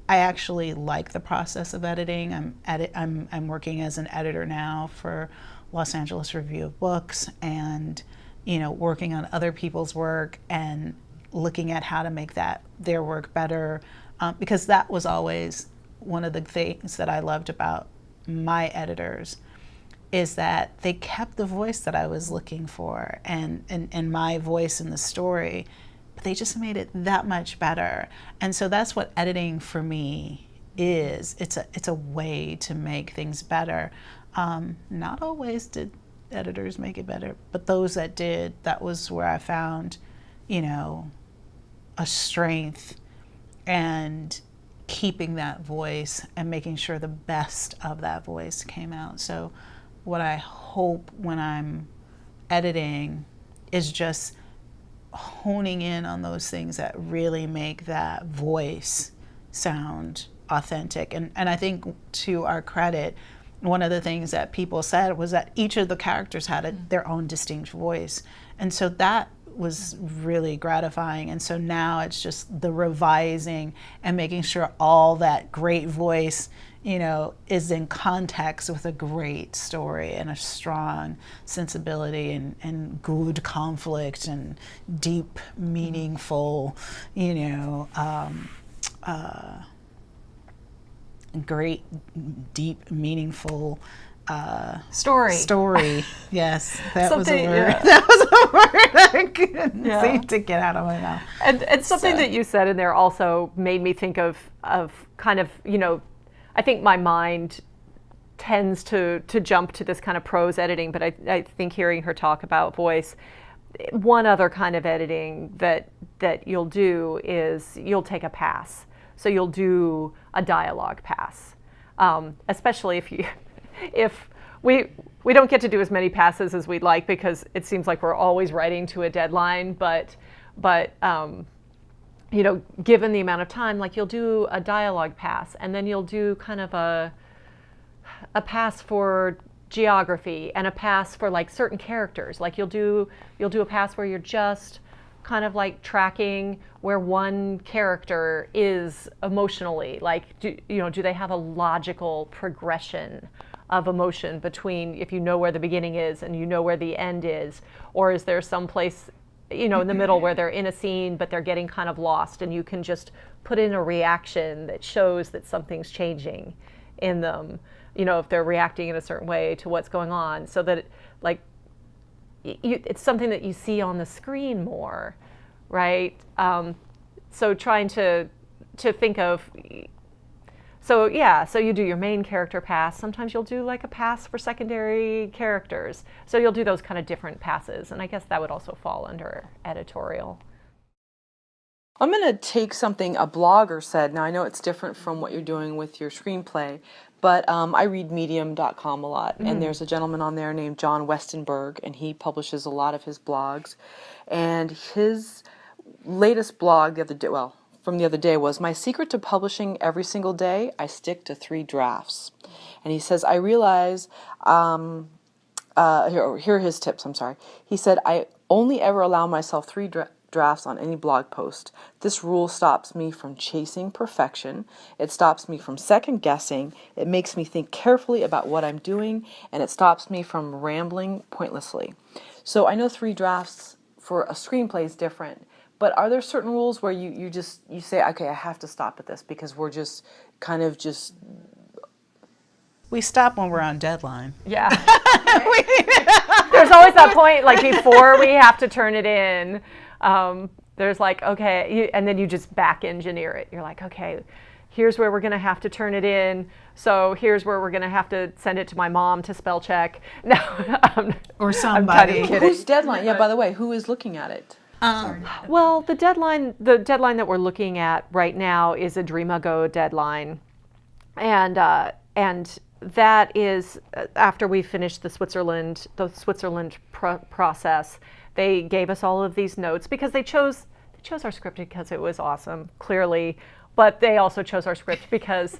I actually like the process of editing. I'm working as an editor now for Los Angeles Review of Books, and working on other people's work and looking at how to make their work better, because that was always one of the things that I loved about my editors, is that they kept the voice that I was looking for and my voice in the story, but they just made it that much better. And so that's what editing for me is. It's a way to make things better. Not always did editors make it better, but those that did, that was where I found, a strength, and keeping that voice and making sure the best of that voice came out. So what I hope when I'm editing is just honing in on those things that really make that voice sound authentic. And I think, to our credit, one of the things that people said was that each of the characters had their own distinct voice. And so that was really gratifying. And so now it's just the revising and making sure all that great voice, is in context with a great story and a strong sensibility and good conflict and deep, meaningful, great, deep, meaningful story. Yes, that was a word. Yeah. That was a word I couldn't seem to get out of my mouth. And something that you said in there also made me think of kind of, I think my mind tends to jump to this kind of prose editing, but I think hearing her talk about voice, one other kind of editing that you'll do is you'll take a pass. So you'll do a dialogue pass, especially if we don't get to do as many passes as we'd like, because it seems like we're always writing to a deadline. But given the amount of time, like you'll do a dialogue pass, and then you'll do kind of a pass for geography and a pass for like certain characters. Like you'll do a pass where you're just kind of like tracking where one character is emotionally, like do they have a logical progression of emotion between if you know where the beginning is and you know where the end is, or is there some place, you know, in the middle where they're in a scene but they're getting kind of lost, and you can just put in a reaction that shows that something's changing in them, you know, if they're reacting in a certain way to what's going on, so that like it's something that you see on the screen more, right? So trying to think of, so yeah, so you do your main character pass. Sometimes you'll do like a pass for secondary characters. So you'll do those kind of different passes, and I guess that would also fall under editorial. I'm going to take something a blogger said. Now, I know it's different from what you're doing with your screenplay, but I read medium.com a lot, and there's a gentleman on there named John Westenberg, and he publishes a lot of his blogs. And his latest blog from the other day was, "My secret to publishing every single day, I stick to 3 drafts." And he says, I realize, here are his tips, I'm sorry. He said, "I only ever allow myself 3 drafts on any blog post. This rule stops me from chasing perfection. It stops me from second guessing. It makes me think carefully about what I'm doing, and it stops me from rambling pointlessly." So I know 3 drafts for a screenplay is different, but are there certain rules where you say, okay, I have to stop at this because we're just kind of just... We stop when we're on deadline. Yeah. There's always that point, like before we have to turn it in, there's like, okay, and then you just back engineer it. You're like, okay, here's where we're going to have to turn it in. So here's where we're going to have to send it to my mom to spell check. No, or somebody. I'm kidding. Whose deadline? Yeah, by the way, who is looking at it? Well, the deadline that we're looking at right now is a Dream Ago deadline, and that is after we finished the Switzerland process. They gave us all of these notes because they chose our script because it was awesome, clearly, but they also chose our script because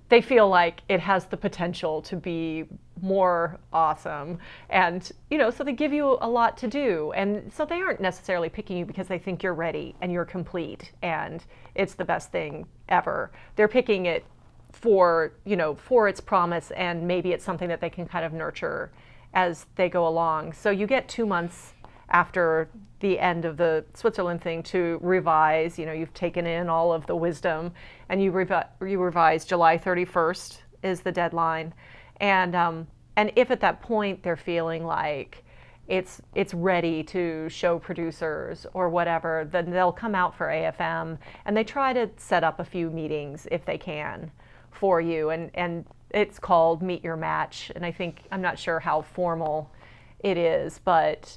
they feel like it has the potential to be more awesome. And, you know, so they give you a lot to do. And so they aren't necessarily picking you because they think you're ready and you're complete and it's the best thing ever. They're picking it for, you know, for its promise, and maybe it's something that they can kind of nurture as they go along. So you get 2 months after the end of the Switzerland thing to revise. You know, you've taken in all of the wisdom, and you revise. July 31st is the deadline, and if at that point they're feeling like it's ready to show producers or whatever, then they'll come out for AFM, and they try to set up a few meetings if they can for you, and it's called Meet Your Match, and I'm not sure how formal it is, but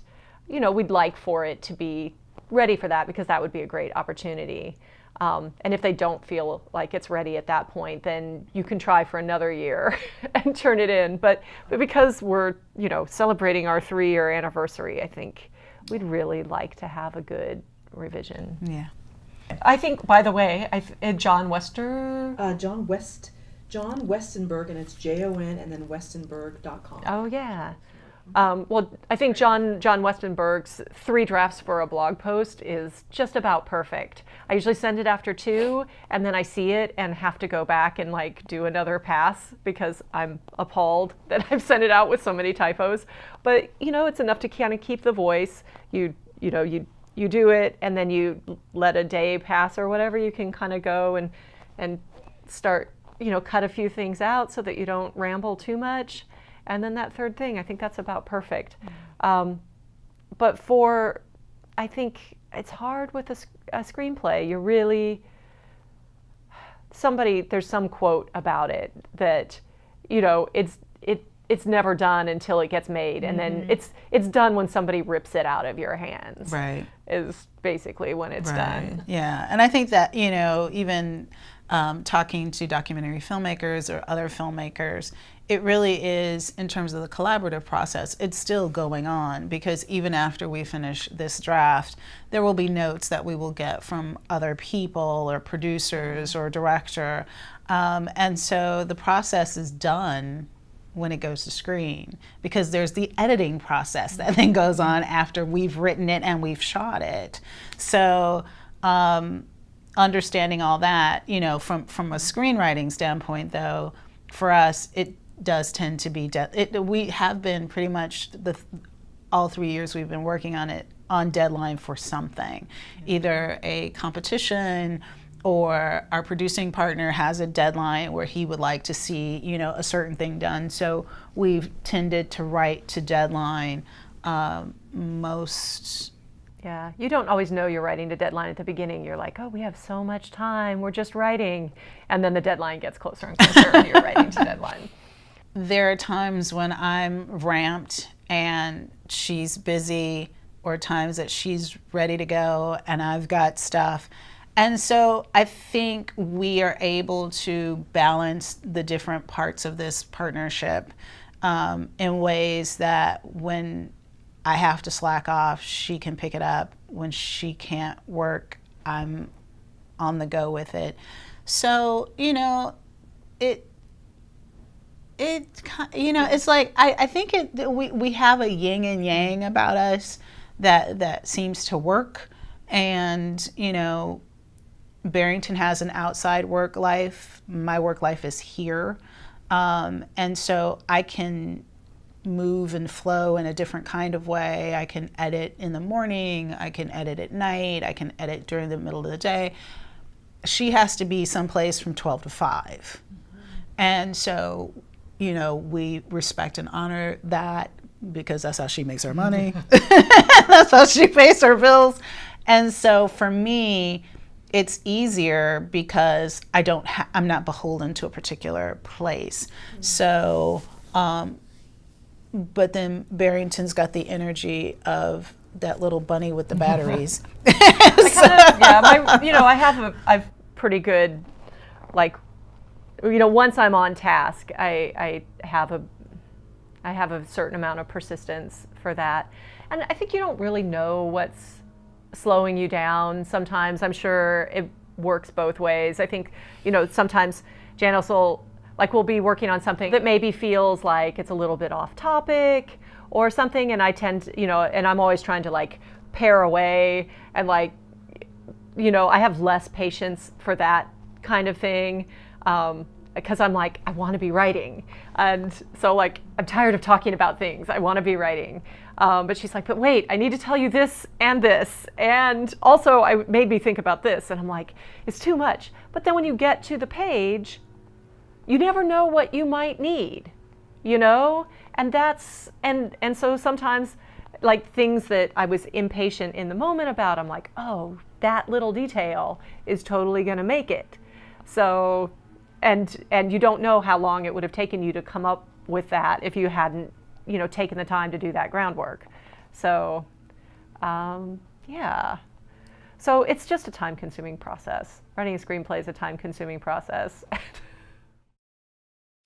you know, we'd like for it to be ready for that because that would be a great opportunity. And if they don't feel like it's ready at that point, then you can try for another year and turn it in. But because we're, you know, celebrating our 3-year anniversary, I think we'd really like to have a good revision. Yeah. I think, by the way, John Westenberg, and it's JON and then westenberg.com. Oh, yeah. Well, I think John Westenberg's 3 drafts for a blog post is just about perfect. I usually send it after 2, and then I see it and have to go back and like do another pass because I'm appalled that I've sent it out with so many typos. But you know, it's enough to kind of keep the voice. You do it, and then you let a day pass or whatever. You can kind of go and start, you know, cut a few things out so that you don't ramble too much. And then that 3rd thing, I think that's about perfect. But I think it's hard with a screenplay. You're really, there's some quote about it that, you know, it's never done until it gets made, and then it's done when somebody rips it out of your hands. Right. Is basically when it's done. Yeah, and I think that, you know, even talking to documentary filmmakers or other filmmakers, it really is, in terms of the collaborative process, it's still going on, because even after we finish this draft, there will be notes that we will get from other people or producers or director. And so the process is done when it goes to screen, because there's the editing process that then goes on after we've written it and we've shot it. So understanding all that, you know, from a screenwriting standpoint, though, for us, does tend to be, we have been pretty much all 3 years we've been working on it on deadline for something, either a competition or our producing partner has a deadline where he would like to see, a certain thing done. So we've tended to write to deadline most. Yeah, you don't always know you're writing to deadline at the beginning. You're like, oh, we have so much time, we're just writing. And then the deadline gets closer and closer and you're writing to deadline. There are times when I'm ramped and she's busy, or times that she's ready to go and I've got stuff. And so I think we are able to balance the different parts of this partnership in ways that when I have to slack off, she can pick it up. When she can't work, I'm on the go with it. So, it's like, I think we have a yin and yang about us that seems to work. And, Barrington has an outside work life. My work life is here. And so I can move and flow in a different kind of way. I can edit in the morning. I can edit at night. I can edit during the middle of the day. She has to be someplace from 12 to 5. Mm-hmm. And so, we respect and honor that because that's how she makes her money. That's how she pays her bills. And so for me, it's easier because I'm not beholden to a particular place. Mm-hmm. So, but then Barrington's got the energy of that little bunny with the batteries. I've pretty good, once I'm on task, I have a certain amount of persistence for that. And I think you don't really know what's slowing you down. Sometimes I'm sure it works both ways. I think, sometimes Janice will be working on something that maybe feels like it's a little bit off topic or something, and I tend to, and I'm always trying to pare away and I have less patience for that kind of thing. Because I'm like, I want to be writing. And so I'm tired of talking about things. I want to be writing. But she's like, but wait, I need to tell you this. And also I made me think about this. And I'm like, it's too much. But then when you get to the page, you never know what you might need, And that's, and so sometimes things that I was impatient in the moment about, I'm like, oh, that little detail is totally going to make it. So, and you don't know how long it would have taken you to come up with that if you hadn't, taken the time to do that groundwork. So, yeah. So it's just a time-consuming process. Writing a screenplay is a time-consuming process.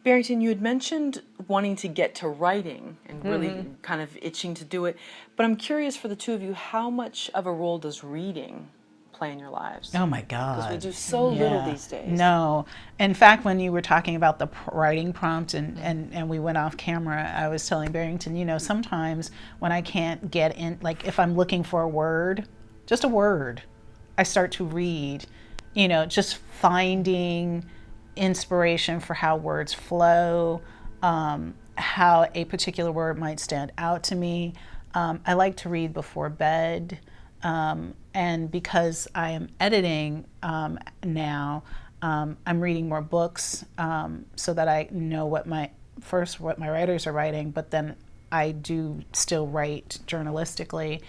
Barrington, you had mentioned wanting to get to writing and really kind of itching to do it, but I'm curious for the two of you, how much of a role does reading play in your lives? Oh my God. Because we do so little these days. No. In fact, when you were talking about the writing prompt and we went off camera, I was telling Barrington, sometimes when I can't get in, if I'm looking for a word, just a word, I start to read, just finding inspiration for how words flow, how a particular word might stand out to me. I like to read before bed. And because I am editing now, I'm reading more books so that I know what my writers are writing, but then I do still write journalistically.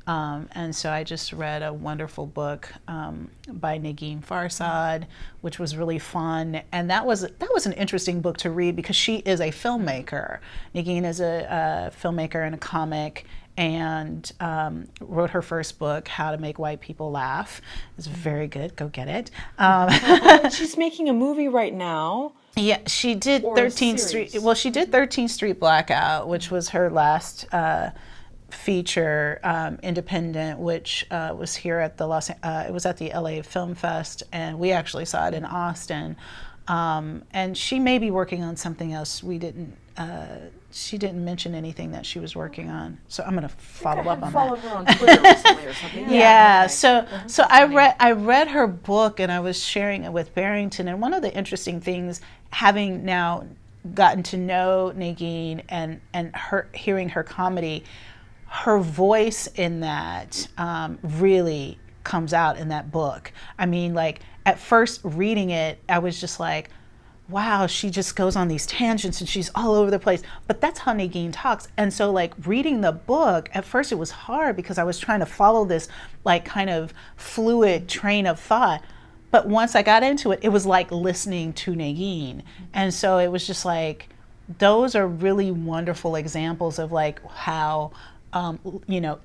And so I just read a wonderful book by Negin Farsad, which was really fun. And that was an interesting book to read because she is a filmmaker. Negin is a filmmaker and a comic, and wrote her first book, How to Make White People Laugh. It's very good. Go get it. She's making a movie right now. Yeah, she did 13th Street. Well, she did 13th Street Blackout, which was her last feature, independent, which was here at it was at the LA Film Fest, and we actually saw it in Austin. And she may be working on something else. She didn't mention anything that she was working on, so I'm going to follow up on that. Followed her on Twitter recently or something. Yeah. So I read her book and I was sharing it with Barrington, and one of the interesting things, having now gotten to know Negin and her hearing her comedy, her voice in that really comes out in that book. I mean, like at first reading it, I was just like, wow, she just goes on these tangents and she's all over the place. But that's how Negin talks. And so like reading the book, at first it was hard because I was trying to follow this like kind of fluid train of thought. But once I got into it, it was like listening to Negin. And so it was just like, those are really wonderful examples of like how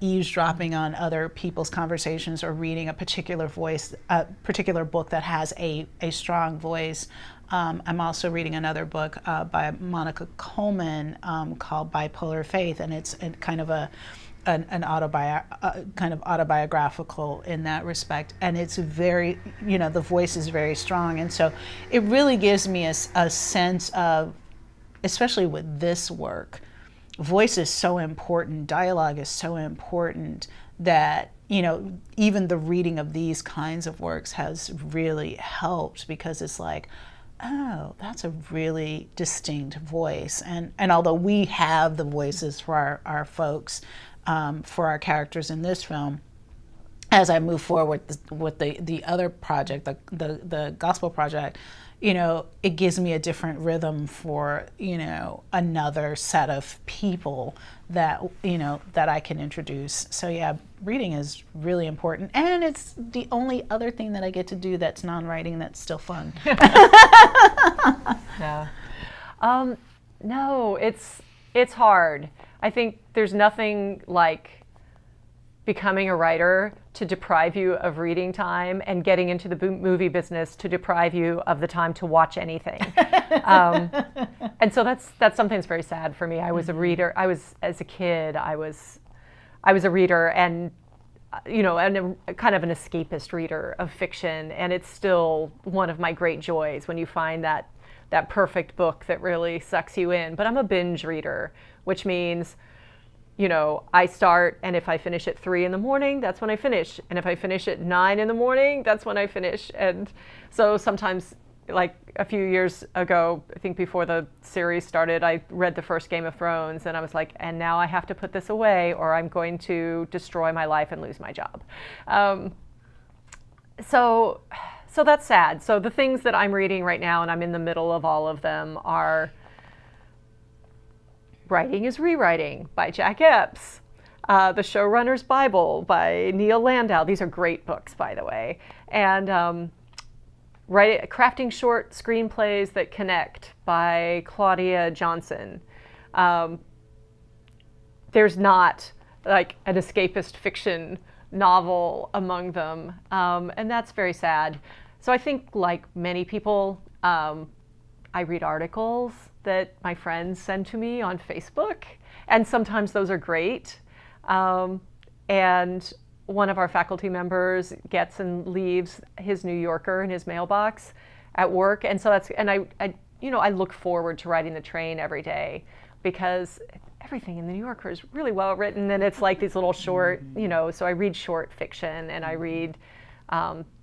eavesdropping on other people's conversations or reading a particular voice, a particular book that has a strong voice. I'm also reading another book by Monica Coleman called Bipolar Faith, and it's kind of kind of autobiographical in that respect. And it's very, the voice is very strong. And so it really gives me a sense of, especially with this work, voice is so important, dialogue is so important that, even the reading of these kinds of works has really helped, because it's like, oh, that's a really distinct voice. And although we have the voices for our folks, for our characters in this film, as I move forward with the other project, the gospel project, it gives me a different rhythm for, another set of people that I can introduce. So yeah, reading is really important. And it's the only other thing that I get to do that's non-writing that's still fun. Yeah. No, it's hard. I think there's nothing like becoming a writer to deprive you of reading time, and getting into the movie business to deprive you of the time to watch anything. And so that's something that's very sad for me. I was a reader. As a kid, I was a reader, and and a kind of an escapist reader of fiction. And it's still one of my great joys when you find that perfect book that really sucks you in. But I'm a binge reader, which means, I start, and if I finish at 3 a.m, that's when I finish. And if I finish at 9 a.m, that's when I finish. And so sometimes, like a few years ago, I think before the series started, I read the first Game of Thrones, and I was like, and now I have to put this away, or I'm going to destroy my life and lose my job. So that's sad. So the things that I'm reading right now, and I'm in the middle of all of them, are Writing is Rewriting by Jack Epps, The Showrunner's Bible by Neil Landau. These are great books, by the way. And Crafting Short Screenplays That Connect by Claudia Johnson. There's not like an escapist fiction novel among them, and that's very sad. So I think, like many people, I read articles that my friends send to me on Facebook, and sometimes those are great. And one of our faculty members gets and leaves his New Yorker in his mailbox at work, and so I look forward to riding the train every day, because everything in the New Yorker is really well written, and it's like these little short, so I read short fiction, and I read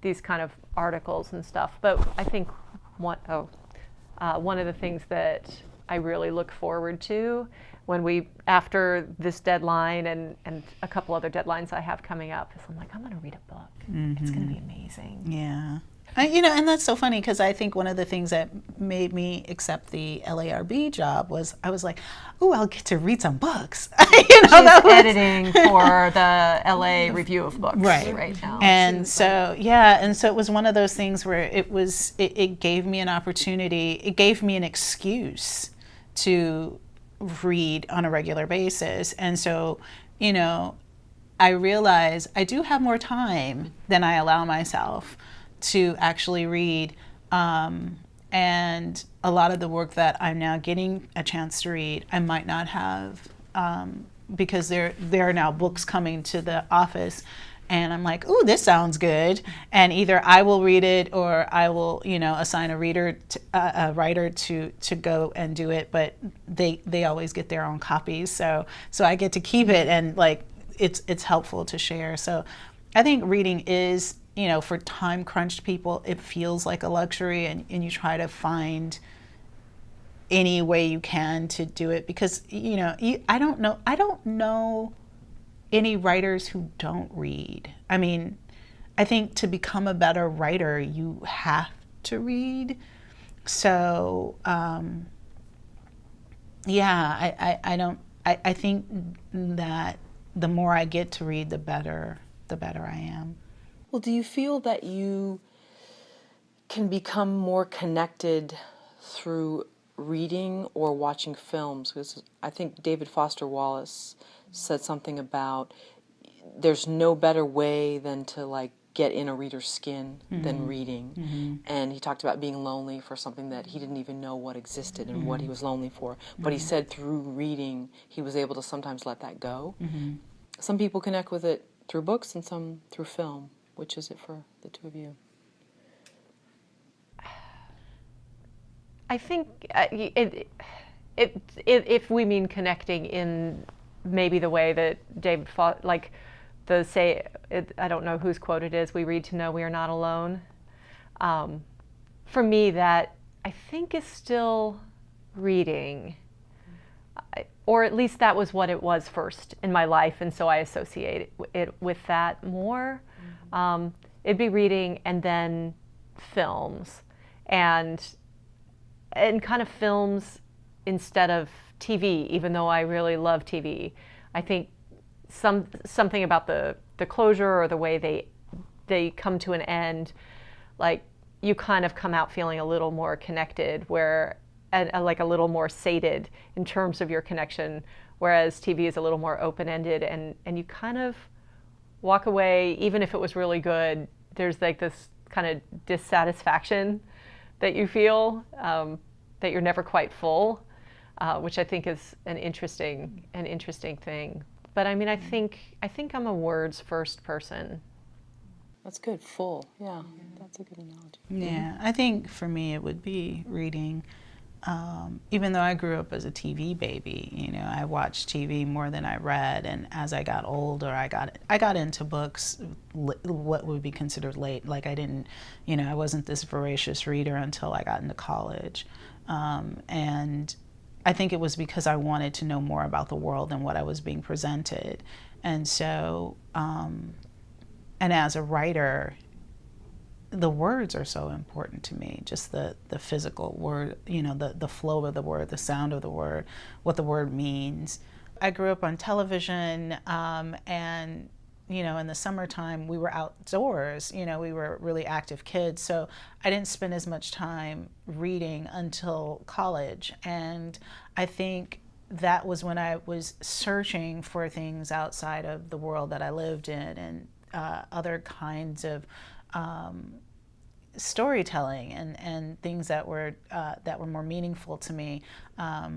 these kind of articles and stuff. But I think one of the things that I really look forward to after this deadline and a couple other deadlines I have coming up, is I'm like, I'm going to read a book. Mm-hmm. It's going to be amazing. Yeah. And that's so funny, because I think one of the things that made me accept the LARB job was, I was like, oh, I'll get to read some books. She's editing for the LA Review of Books right now. And so it was one of those things where it gave me an opportunity, it gave me an excuse to read on a regular basis. And so, I realized I do have more time than I allow myself to actually read, and a lot of the work that I'm now getting a chance to read, I might not have, because there are now books coming to the office, and I'm like, ooh, this sounds good, and either I will read it, or I will, assign a writer to go and do it. But they always get their own copies, so I get to keep it, and like it's helpful to share. So I think reading is, for time crunched people, it feels like a luxury, and you try to find any way you can to do it, because I don't know any writers who don't read. I mean, I think to become a better writer, you have to read. So I think that the more I get to read, the better I am. Well, do you feel that you can become more connected through reading or watching films? Because I think David Foster Wallace said something about there's no better way than to like get in a reader's skin than reading. And he talked about being lonely for something that he didn't even know what existed and what he was lonely for. But he said through reading he was able to sometimes let that go. Some people connect with it through books and some through film. Which is it for the two of you? I think if we mean connecting in maybe the way that David like I don't know whose quote it is, we read to know we are not alone. For me, that I think is still reading, or at least that was what it was first in my life, and so I associate it with that more. It'd be reading and then films, and kind of films instead of TV, even though I really love TV. I think something about the closure or the way they come to an end, like you kind of come out feeling a little more connected, and like a little more sated in terms of your connection, whereas TV is a little more open-ended, and you kind of walk away, even if it was really good, there's like this kind of dissatisfaction that you feel, that you're never quite full, which I think is an interesting thing. But I mean, I think I'm a words first person. That's good, full, yeah, that's a good analogy. Yeah, I think for me it would be reading. Even though I grew up as a TV baby, I watched TV more than I read, and as I got older, I got into books what would be considered late. Like I wasn't this voracious reader until I got into college, and I think it was because I wanted to know more about the world and what I was being presented, and so, and as a writer, the words are so important to me, just the physical word, the flow of the word, the sound of the word, what the word means. I grew up on television, and in the summertime we were outdoors, we were really active kids, so I didn't spend as much time reading until college. And I think that was when I was searching for things outside of the world that I lived in, and other kinds of storytelling and things that were more meaningful to me. I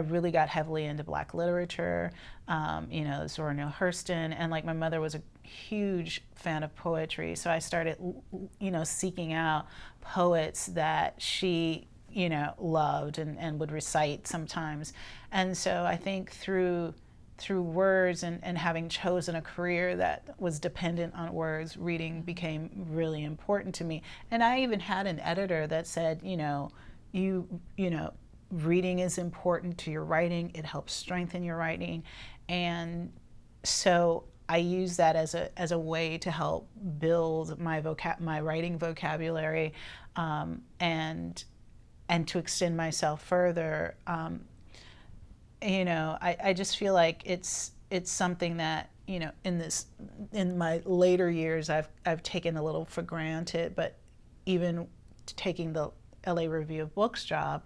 really got heavily into Black literature, Zora Neale Hurston, and like my mother was a huge fan of poetry, so I started seeking out poets that she loved and would recite sometimes. And so I think through words and having chosen a career that was dependent on words, reading became really important to me. And I even had an editor that said, reading is important to your writing. It helps strengthen your writing. And so I use that as a way to help build my writing vocabulary, and to extend myself further. I just feel like it's something that in my later years I've taken a little for granted. But even taking the LA Review of Books job,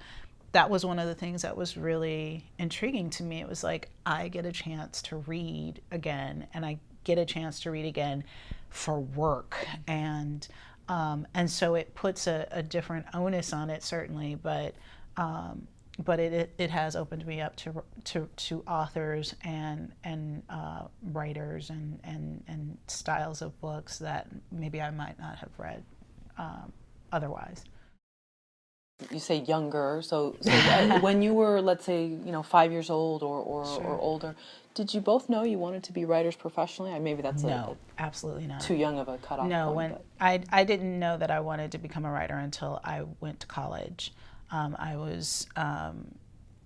that was one of the things that was really intriguing to me. It was like, I get a chance to read again, and I get a chance to read again for work, and so it puts a different onus on it, certainly, but it has opened me up to authors and writers and styles of books that maybe I might not have read otherwise. You say younger, so when you were, let's say, 5 years old or older, did you both know you wanted to be writers professionally? Maybe that's no, absolutely not. Too young of a cutoff point. I didn't know that I wanted to become a writer until I went to college. I was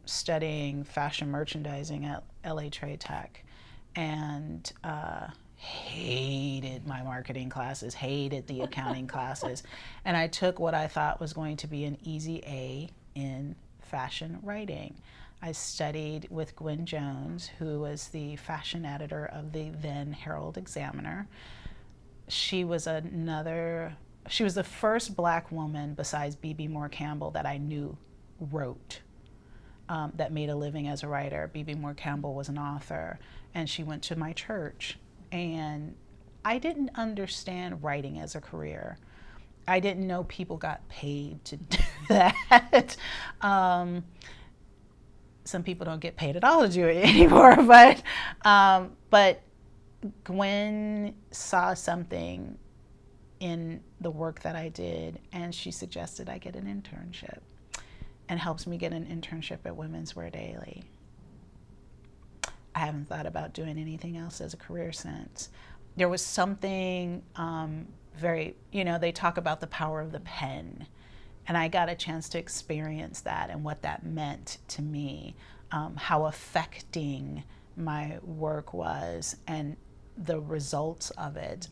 studying fashion merchandising at LA Trade Tech, and hated my marketing classes, hated the accounting classes, and I took what I thought was going to be an easy A in fashion writing. I studied with Gwen Jones, who was the fashion editor of the then Herald Examiner. She was the first Black woman besides B.B. Moore Campbell that I knew wrote, that made a living as a writer. B.B. Moore Campbell was an author, and she went to my church. And I didn't understand writing as a career. I didn't know people got paid to do that. Some people don't get paid at all to do it anymore, but Gwen saw something in the work that I did, and she suggested I get an internship, and helps me get an internship at Women's Wear Daily. I haven't thought about doing anything else as a career since. There was something they talk about the power of the pen, and I got a chance to experience that and what that meant to me, how affecting my work was and the results of it.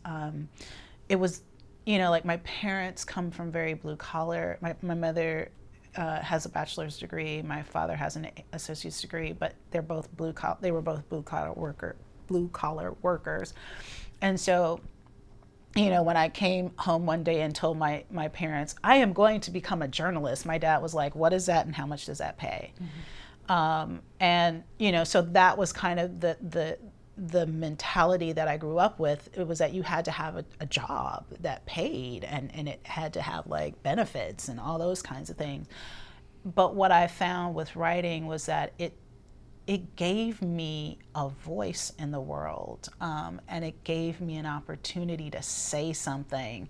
It was, like my parents come from very blue collar. My mother has a bachelor's degree. My father has an associate's degree, but they're both they were both blue collar workers. And so, when I came home one day and told my parents, I am going to become a journalist, my dad was like, what is that and how much does that pay? Mm-hmm. So that was kind of the mentality that I grew up with. It was that you had to have a job that paid, and it had to have like benefits and all those kinds of things. But what I found with writing was that it gave me a voice in the world, and it gave me an opportunity to say something.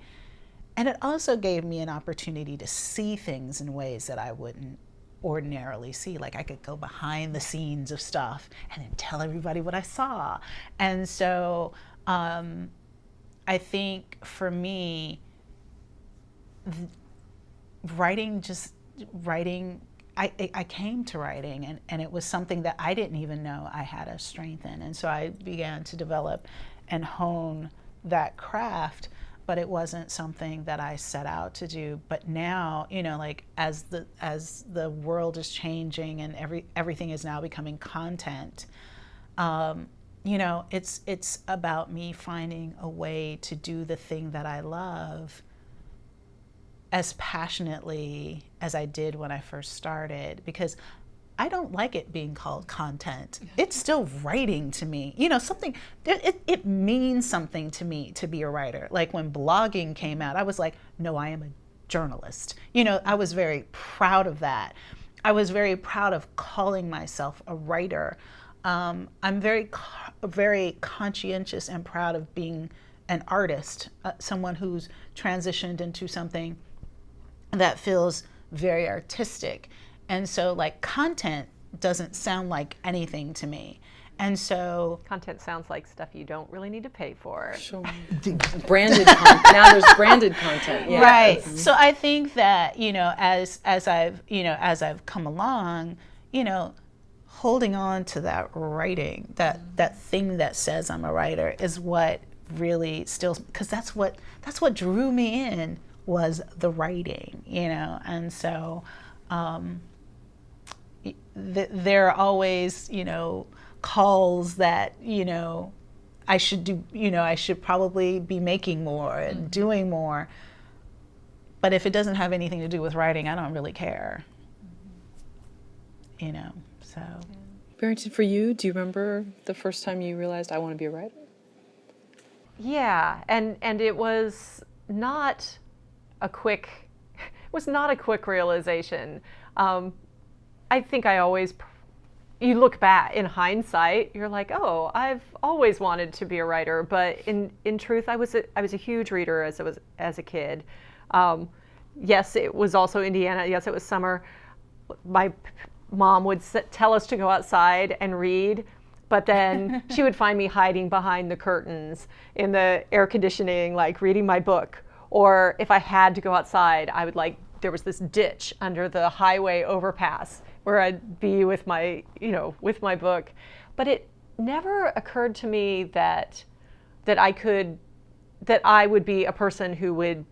And it also gave me an opportunity to see things in ways that I wouldn't ordinarily see. Like I could go behind the scenes of stuff and then tell everybody what I saw. And so I think for me, I came to writing, and it was something that I didn't even know I had a strength in. And so I began to develop and hone that craft, but it wasn't something that I set out to do. But now, as the world is changing and everything is now becoming content, it's about me finding a way to do the thing that I love as passionately as I did when I first started, because I don't like it being called content. It's still writing to me. It means something to me to be a writer. Like when blogging came out, I was like, no, I am a journalist. I was very proud of that. I was very proud of calling myself a writer. I'm very, very conscientious and proud of being an artist, someone who's transitioned into something that feels very artistic. And so content doesn't sound like anything to me. And so content sounds like stuff you don't really need to pay for. Sure. Branded content. Now there's branded content. Yeah. Right. Mm-hmm. So I think that, as I've come along, holding on to that writing, that thing that says I'm a writer is what really still, because that's what drew me in, was the writing, and so there are always, calls that, I should do, I should probably be making more and doing more. But if it doesn't have anything to do with writing, I don't really care, so. Barrington, for you, do you remember the first time you realized I want to be a writer? Yeah, and it was not a quick realization. I think you look back in hindsight, you're like, oh, I've always wanted to be a writer. But in truth, I was a huge reader as a kid. Yes, it was also Indiana. Yes, it was summer. My mom would tell us to go outside and read, but then she would find me hiding behind the curtains in the air conditioning, reading my book. Or if I had to go outside, I would there was this ditch under the highway overpass where I'd be with my, with my book. But it never occurred to me that I would be a person who would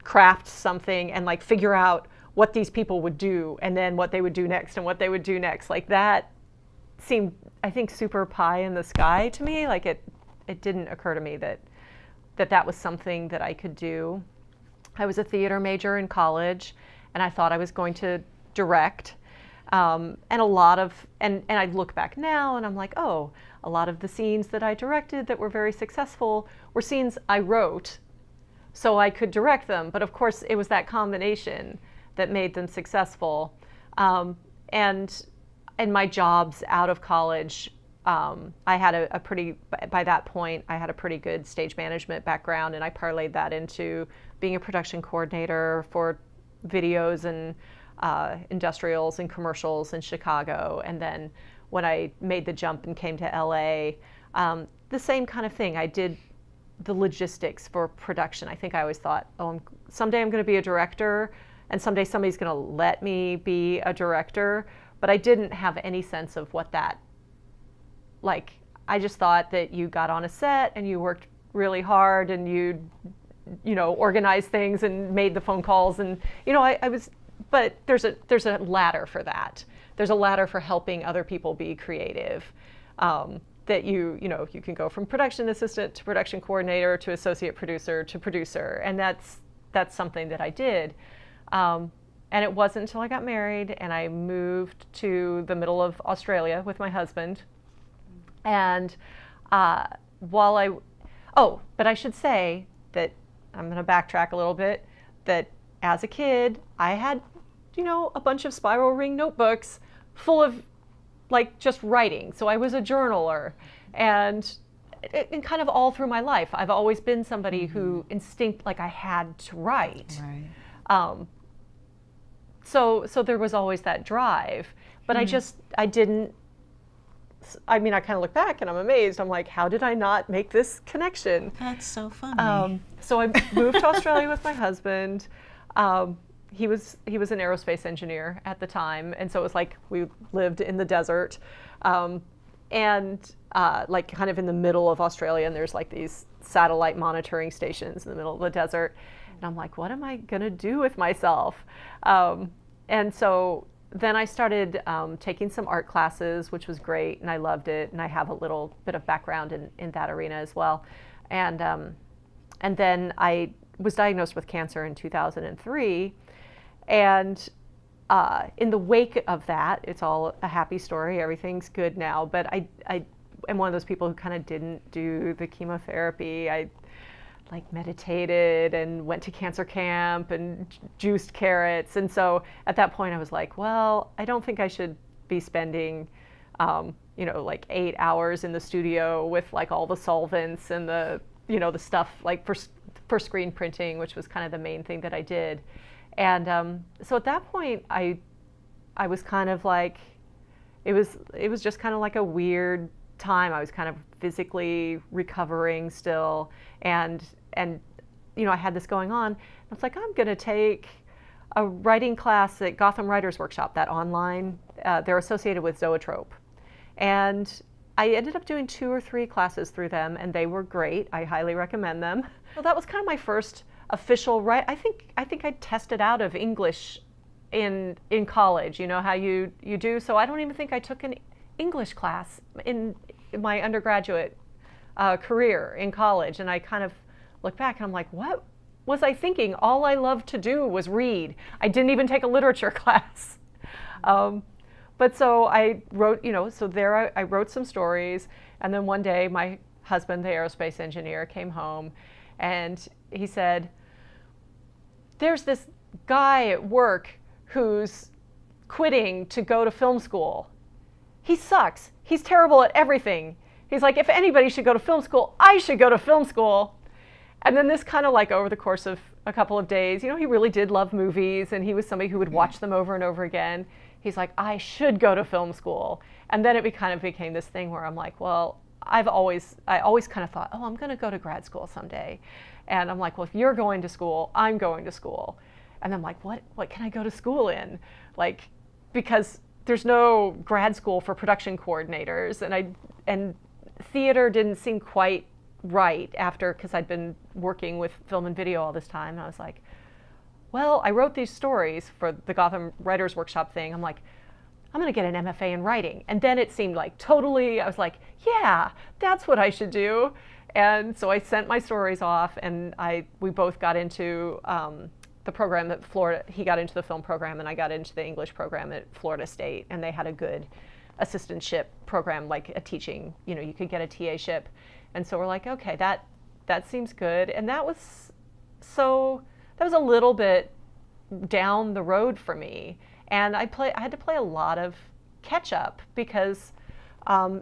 craft something and like figure out what these people would do and then what they would do next and what they would do next. Like that seemed, I think, super pie in the sky to me. Like it didn't occur to me that was something that I could do. I was a theater major in college, and I thought I was going to direct. And I look back now and I'm like, oh, a lot of the scenes that I directed that were very successful were scenes I wrote so I could direct them. But of course it was that combination that made them successful. And in my jobs out of college, I had by that point, I had a pretty good stage management background, and I parlayed that into being a production coordinator for videos and industrials and commercials in Chicago. And then when I made the jump and came to LA, the same kind of thing. I did the logistics for production. I think I always thought, oh, someday I'm going to be a director, and someday somebody's going to let me be a director. But I didn't have any sense of what that, like, I just thought that you got on a set and you worked really hard and you organized things and made the phone calls, and but there's a ladder for that. There's a ladder for helping other people be creative. That you can go from production assistant to production coordinator to associate producer to producer, and that's something that I did. And it wasn't until I got married and I moved to the middle of Australia with my husband. And but I should say that I'm going to backtrack a little bit, that as a kid, I had, a bunch of spiral ring notebooks full of like just writing. So I was a journaler, and kind of all through my life, I've always been somebody who like I had to write. Right. So there was always that drive, but I kind of look back and I'm amazed. I'm like, how did I not make this connection? That's so funny. So I moved to Australia with my husband. He was an aerospace engineer at the time, and so it was like we lived in the desert, and like kind of in the middle of Australia, and there's like these satellite monitoring stations in the middle of the desert, and I'm like, what am I gonna do with myself? And so then I started taking some art classes, which was great, and I loved it, and I have a little bit of background in that arena as well, and then I was diagnosed with cancer in 2003. And in the wake of that, it's all a happy story. Everything's good now. But I am one of those people who kind of didn't do the chemotherapy. I like meditated and went to cancer camp and juiced carrots. And so at that point I was like, well, I don't think I should be spending, like 8 hours in the studio with like all the solvents and the stuff like for screen printing, which was kind of the main thing that I did. And so at that point, I was kind of like, it was just kind of like a weird time. I was kind of physically recovering still, and I had this going on. I was like, I'm going to take a writing class at Gotham Writers Workshop, that online. They're associated with Zoetrope, and I ended up doing 2 or 3 classes through them, and they were great. I highly recommend them. Well, that was kind of my first official I think I tested out of English in college, how you do. So I don't even think I took an English class in my undergraduate career in college. And I kind of look back and I'm like, what was I thinking? All I loved to do was read. I didn't even take a literature class. But so I wrote, so there I wrote some stories. And then one day my husband, the aerospace engineer, came home and he said, there's this guy at work who's quitting to go to film school. He sucks. He's terrible at everything. He's like, if anybody should go to film school, I should go to film school. And then this kind of like over the course of a couple of days, he really did love movies, and he was somebody who would watch them over and over again. He's like, I should go to film school. And then it kind of became this thing where I'm like, well, I always kind of thought, I'm going to go to grad school someday. And I'm like, well, if you're going to school, I'm going to school. And I'm like, what can I go to school in? Like, because there's no grad school for production coordinators, and theater didn't seem quite right after, because I'd been working with film and video all this time. And I was like, well, I wrote these stories for the Gotham Writers Workshop thing. I'm like, I'm going to get an MFA in writing. And then it seemed like totally, I was like, yeah, that's what I should do. And so I sent my stories off, and we both got into the program at Florida. He got into the film program, and I got into the English program at Florida State. And they had a good assistantship program, like a teaching, you could get a TA-ship. And so we're like, okay, that seems good. And that was a little bit down the road for me. And I had to play a lot of catch up, because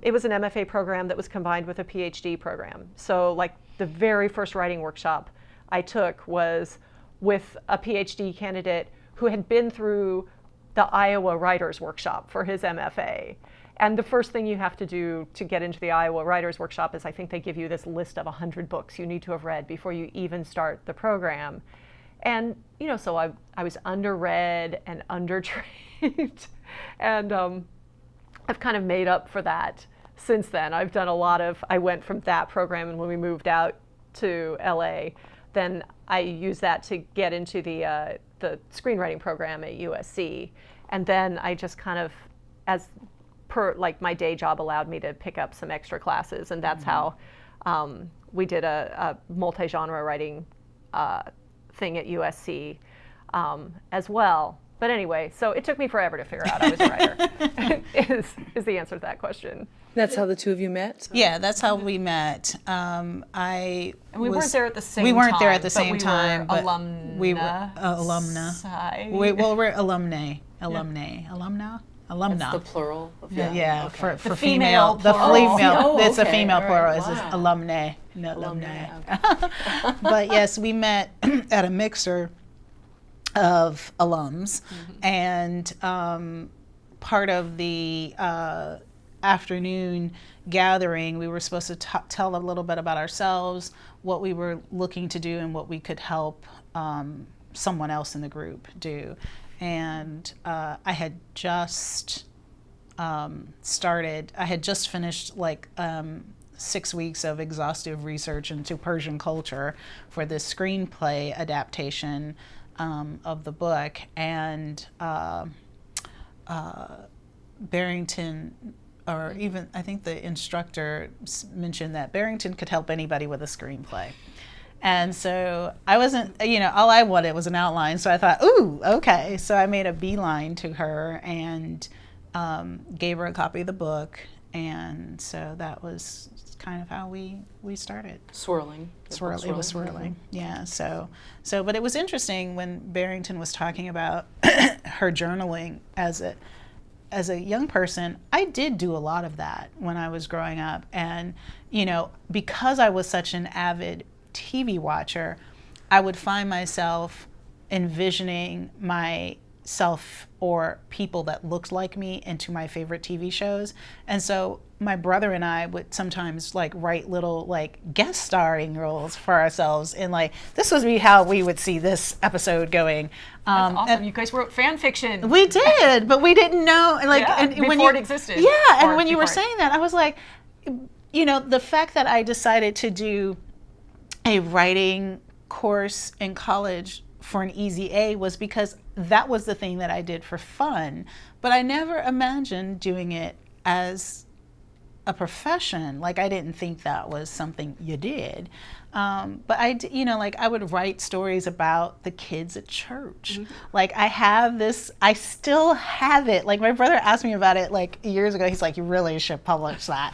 it was an MFA program that was combined with a PhD program. So like the very first writing workshop I took was with a PhD candidate who had been through the Iowa Writers Workshop for his MFA. And the first thing you have to do to get into the Iowa Writers Workshop is, I think they give you this list of 100 books you need to have read before you even start the program. And, so I was underread and undertrained. And I've kind of made up for that since then. I've done I went from that program, and when we moved out to LA, then I used that to get into the screenwriting program at USC. And then I just kind of, my day job allowed me to pick up some extra classes, and that's how we did a multi-genre writing thing at USC as well. But anyway, so it took me forever to figure out I was a writer, is the answer to that question. That's how the two of you met? Yeah, that's how we met. And we weren't there at the same time. We weren't there at the same time, but we were alumna. We're alumni. Alumna. That's the plural of Yeah, okay. for female. The female. It's a female plural. It's just Wow. alumni, not alumni. Okay. But yes, we met at a mixer of alums, and part of the afternoon gathering, we were supposed to tell a little bit about ourselves, what we were looking to do, and what we could help someone else in the group do. And I had just finished 6 weeks of exhaustive research into Persian culture for this screenplay adaptation of the book. And Barrington, or even I think the instructor mentioned that Barrington could help anybody with a screenplay. And so I wasn't, all I wanted was an outline. So I thought, ooh, okay. So I made a beeline to her and gave her a copy of the book. And so that was kind of how we started. Swirling. It was swirling. Yeah. So, but it was interesting when Barrington was talking about her journaling as a young person. I did do a lot of that when I was growing up. And, because I was such an avid TV watcher, I would find myself envisioning myself or people that looked like me into my favorite TV shows. And so my brother and I would sometimes write little guest starring roles for ourselves, and this would be how we would see this episode going. That's awesome. You guys wrote fan fiction. We did, but we didn't know before it existed. Yeah, and when you were saying that, I was like, the fact that I decided to do a writing course in college for an easy A was because that was the thing that I did for fun. But I never imagined doing it as a profession. I didn't think that was something you did. But I would write stories about the kids at church. I still have it. My brother asked me about it years ago. He's like, you really should publish that.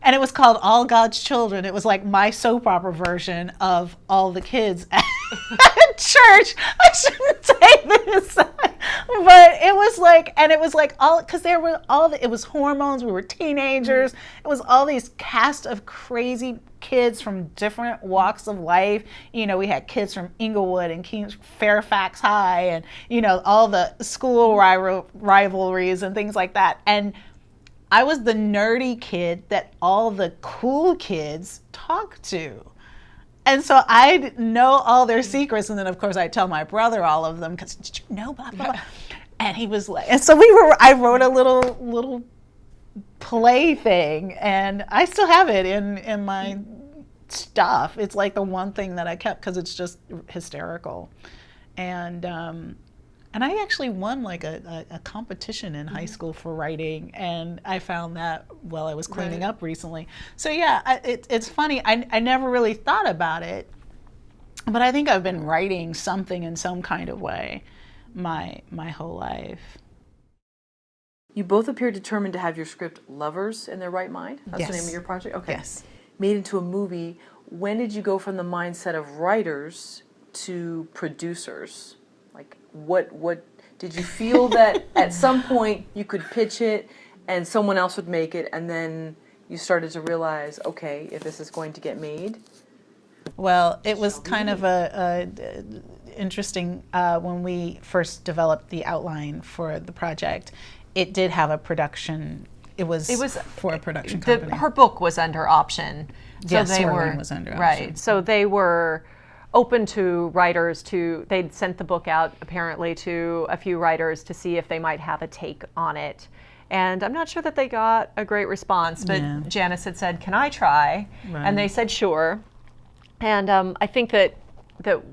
And it was called All God's Children. It was my soap opera version of all the kids at church. I shouldn't say this. But it was because there were it was hormones. We were teenagers. It was all these cast of crazy kids from different walks of life. We had kids from Inglewood and Fairfax High, and all the school rivalries and things like that. And I was the nerdy kid that all the cool kids talked to. And so I know all their secrets, and then of course I tell my brother all of them because did you know blah blah blah, and he was like, and so I wrote a little play thing, and I still have it in my stuff. It's like the one thing that I kept because it's just hysterical, and I actually won like a competition in high school for writing, and I found that while I was cleaning up recently. So yeah, it's funny. I never really thought about it, but I think I've been writing something in some kind of way my whole life. You both appear determined to have your script lovers in their right mind. That's Yes. the name of your project? Okay. Yes. Made into a movie. When did you go from the mindset of writers to producers? Like, what did you feel that at some point you could pitch it and someone else would make it, and then you started to realize, okay, if this is going to get made? Well, it was kind of a interesting when we first developed the outline for the project. It did have a production. It was for a production company. Her book was under option. So Yes, they Swirling was under option. Right. So they were open to writers they'd sent the book out apparently to a few writers to see if they might have a take on it. And I'm not sure that they got a great response, but Yeah. Janice had said, "Can I try?" Right. And they said, "Sure." And I think that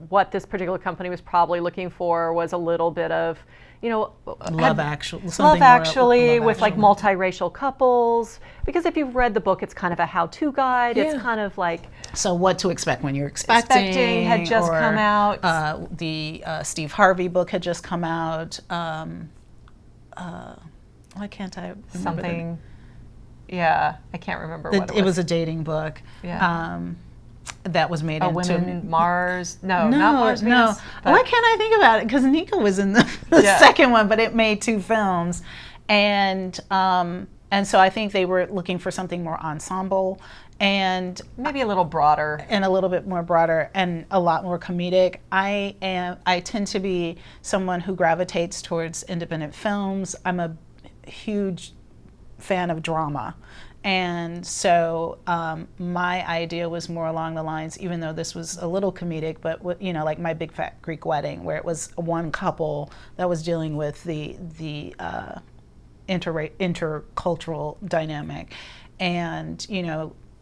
what this particular company was probably looking for was a little bit of, Love Actually. Love Actually with like multiracial couples, because if you've read the book, it's kind of a how-to guide. Yeah. It's kind of like So what to expect when you're expecting had just come out. The Steve Harvey book had just come out. Why can't I remember something. Yeah, I can't remember what it was. It was a dating book. Yeah. That was made into Women in Mars. No, not Mars. No. Venus, but- Why can't I think about it? Because Nika was in the Yeah. second one, but it made 2 films, and so I think they were looking for something more ensemble and maybe a little broader. a little bit more broader and a lot more comedic. I tend to be someone who gravitates towards independent films. I'm a huge fan of drama. And so my idea was more along the lines, even though this was a little comedic, but like My Big Fat Greek Wedding, where it was one couple that was dealing with the intercultural dynamic. And,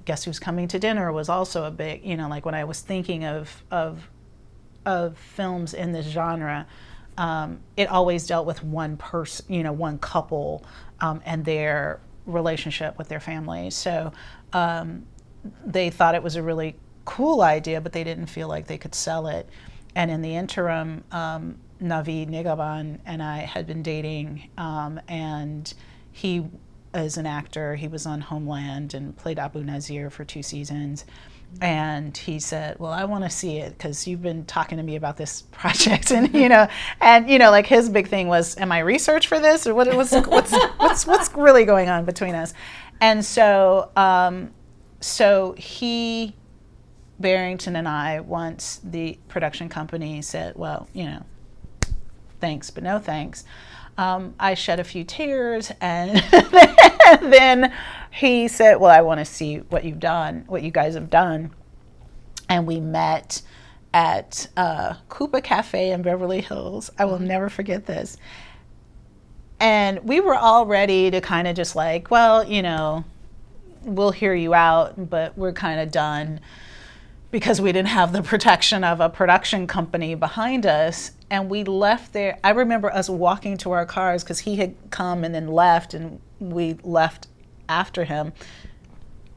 Guess Who's Coming to Dinner was also a big, like when I was thinking of films in this genre, it always dealt with one person, one couple, and their relationship with their family. So they thought it was a really cool idea, but they didn't feel like they could sell it. And in the interim, Navi Nigaban and I had been dating, and he is an actor. He was on Homeland and played Abu Nazir for 2 seasons. And he said, "Well, I want to see it because you've been talking to me about this project." And like his big thing was, "Am I research for this, or what's really going on between us?" And so he, Barrington, and I, once the production company said, "Well, thanks, but no thanks," I shed a few tears, and then he said, "Well, I want to see what you guys have done." And we met at Koopa Cafe in Beverly Hills. I will never forget this. And we were all ready to kind of just like, well, we'll hear you out, but we're kind of done, because we didn't have the protection of a production company behind us. And we left there. I remember us walking to our cars because he had come and then left, and we left after him.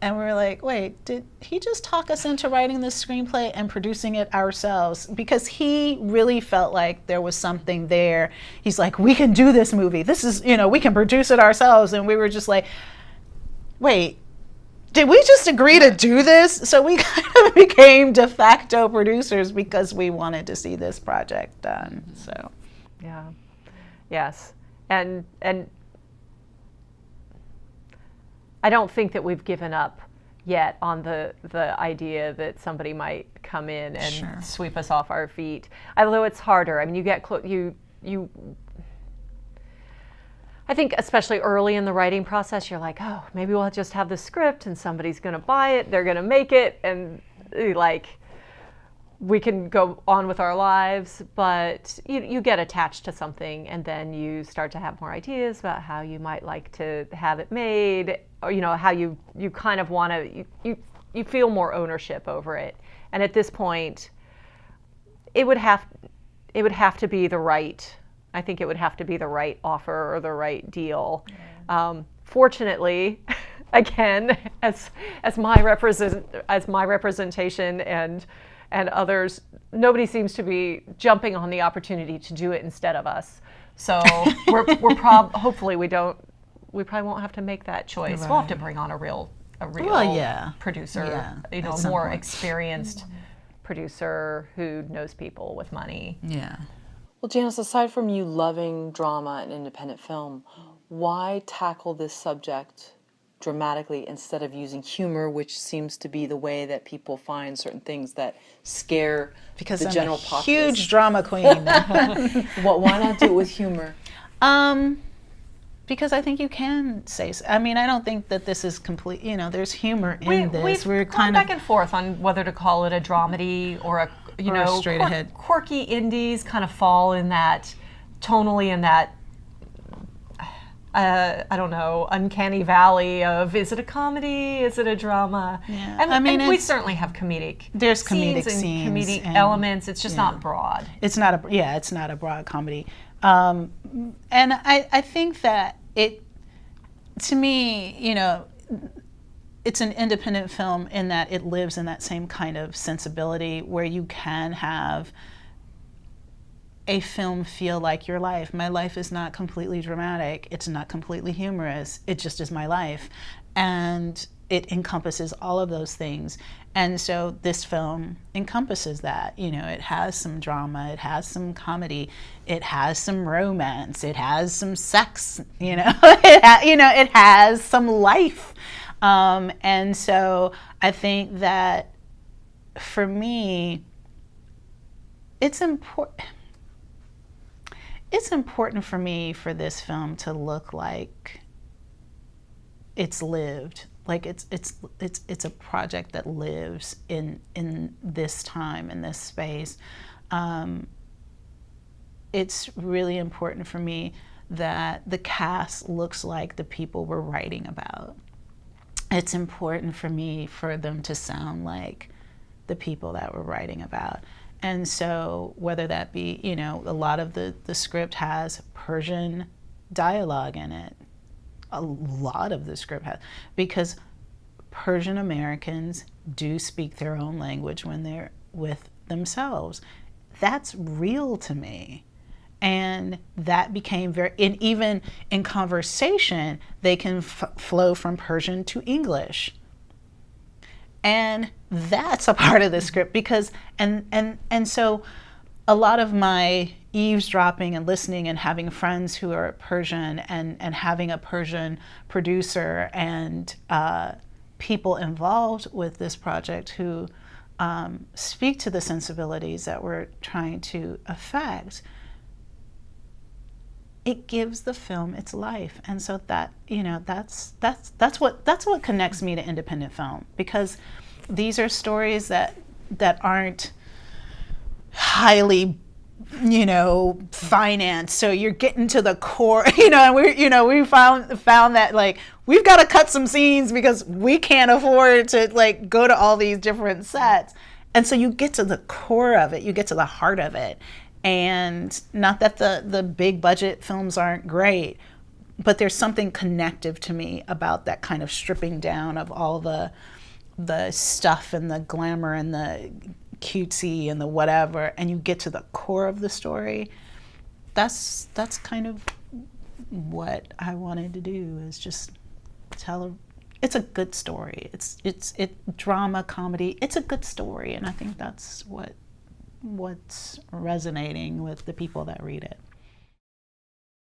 And we were like, wait, did he just talk us into writing this screenplay and producing it ourselves? Because he really felt like there was something there. He's like, we can do this movie. This is, we can produce it ourselves. And we were just like, wait, did we just agree to do this? So we kind of became de facto producers because we wanted to see this project done. So, yeah, yes, and I don't think that we've given up yet on the idea that somebody might come in and Sure. sweep us off our feet. Although it's harder. I mean, you get you. I think especially early in the writing process, you're like, oh, maybe we'll just have the script and somebody's going to buy it, they're going to make it, and like, we can go on with our lives, but you get attached to something, and then you start to have more ideas about how you might like to have it made, or how you kind of want to, you feel more ownership over it. And at this point, it would have to be the right, I think it would have to be the right offer or the right deal. Fortunately, again, as my representation and others, nobody seems to be jumping on the opportunity to do it instead of us. So hopefully we probably won't have to make that choice. Right. We'll have to bring on a real producer, more experienced producer who knows people with money. Yeah. Well, Janice, aside from you loving drama and independent film, why tackle this subject dramatically instead of using humor, which seems to be the way that people find certain things that scare the general populace? Huge drama queen. Well, why not do it with humor? Because I think you can say so. I mean, I don't think that this is complete, there's humor in this. We're gone back and forth on whether to call it a dramedy or a straight ahead. Quirky indies kind of fall in that, tonally in that, I don't know, uncanny valley of, is it a comedy, is it a drama? Yeah. And we certainly have comedic comedic scenes and comedic elements. It's just not broad. It's not a broad comedy. And I think that to me, it's an independent film in that it lives in that same kind of sensibility where you can have a film feel like your life. My life is not completely dramatic. It's not completely humorous. It just is my life. And it encompasses all of those things. And so this film encompasses that. It has some drama, it has some comedy, it has some romance, it has some sex, it has some life. And so I think that for me, it's important for me for this film to look like it's lived, like it's a project that lives in this time, in this space. It's really important for me that the cast looks like the people we're writing about. It's important for me for them to sound like the people that we're writing about. And so whether that be, a lot of the script has Persian dialogue in it. A lot of the script has, because Persian Americans do speak their own language when they're with themselves. That's real to me. And that became and even in conversation, they can flow from Persian to English. And that's a part of the script because, and so a lot of my eavesdropping and listening and having friends who are Persian and having a Persian producer and people involved with this project who speak to the sensibilities that we're trying to affect, it gives the film its life. And so that, that's what connects me to independent film, because these are stories that aren't highly, financed. So you're getting to the core, and we found that like we've got to cut some scenes because we can't afford to like go to all these different sets. And so you get to the core of it, you get to the heart of it. And not that the big budget films aren't great, but there's something connective to me about that kind of stripping down of all the stuff and the glamour and the cutesy and the whatever, and you get to the core of the story. That's kind of what I wanted to do, is just it's a good story. It's drama, comedy. It's a good story, and I think that's what's resonating with the people that read it.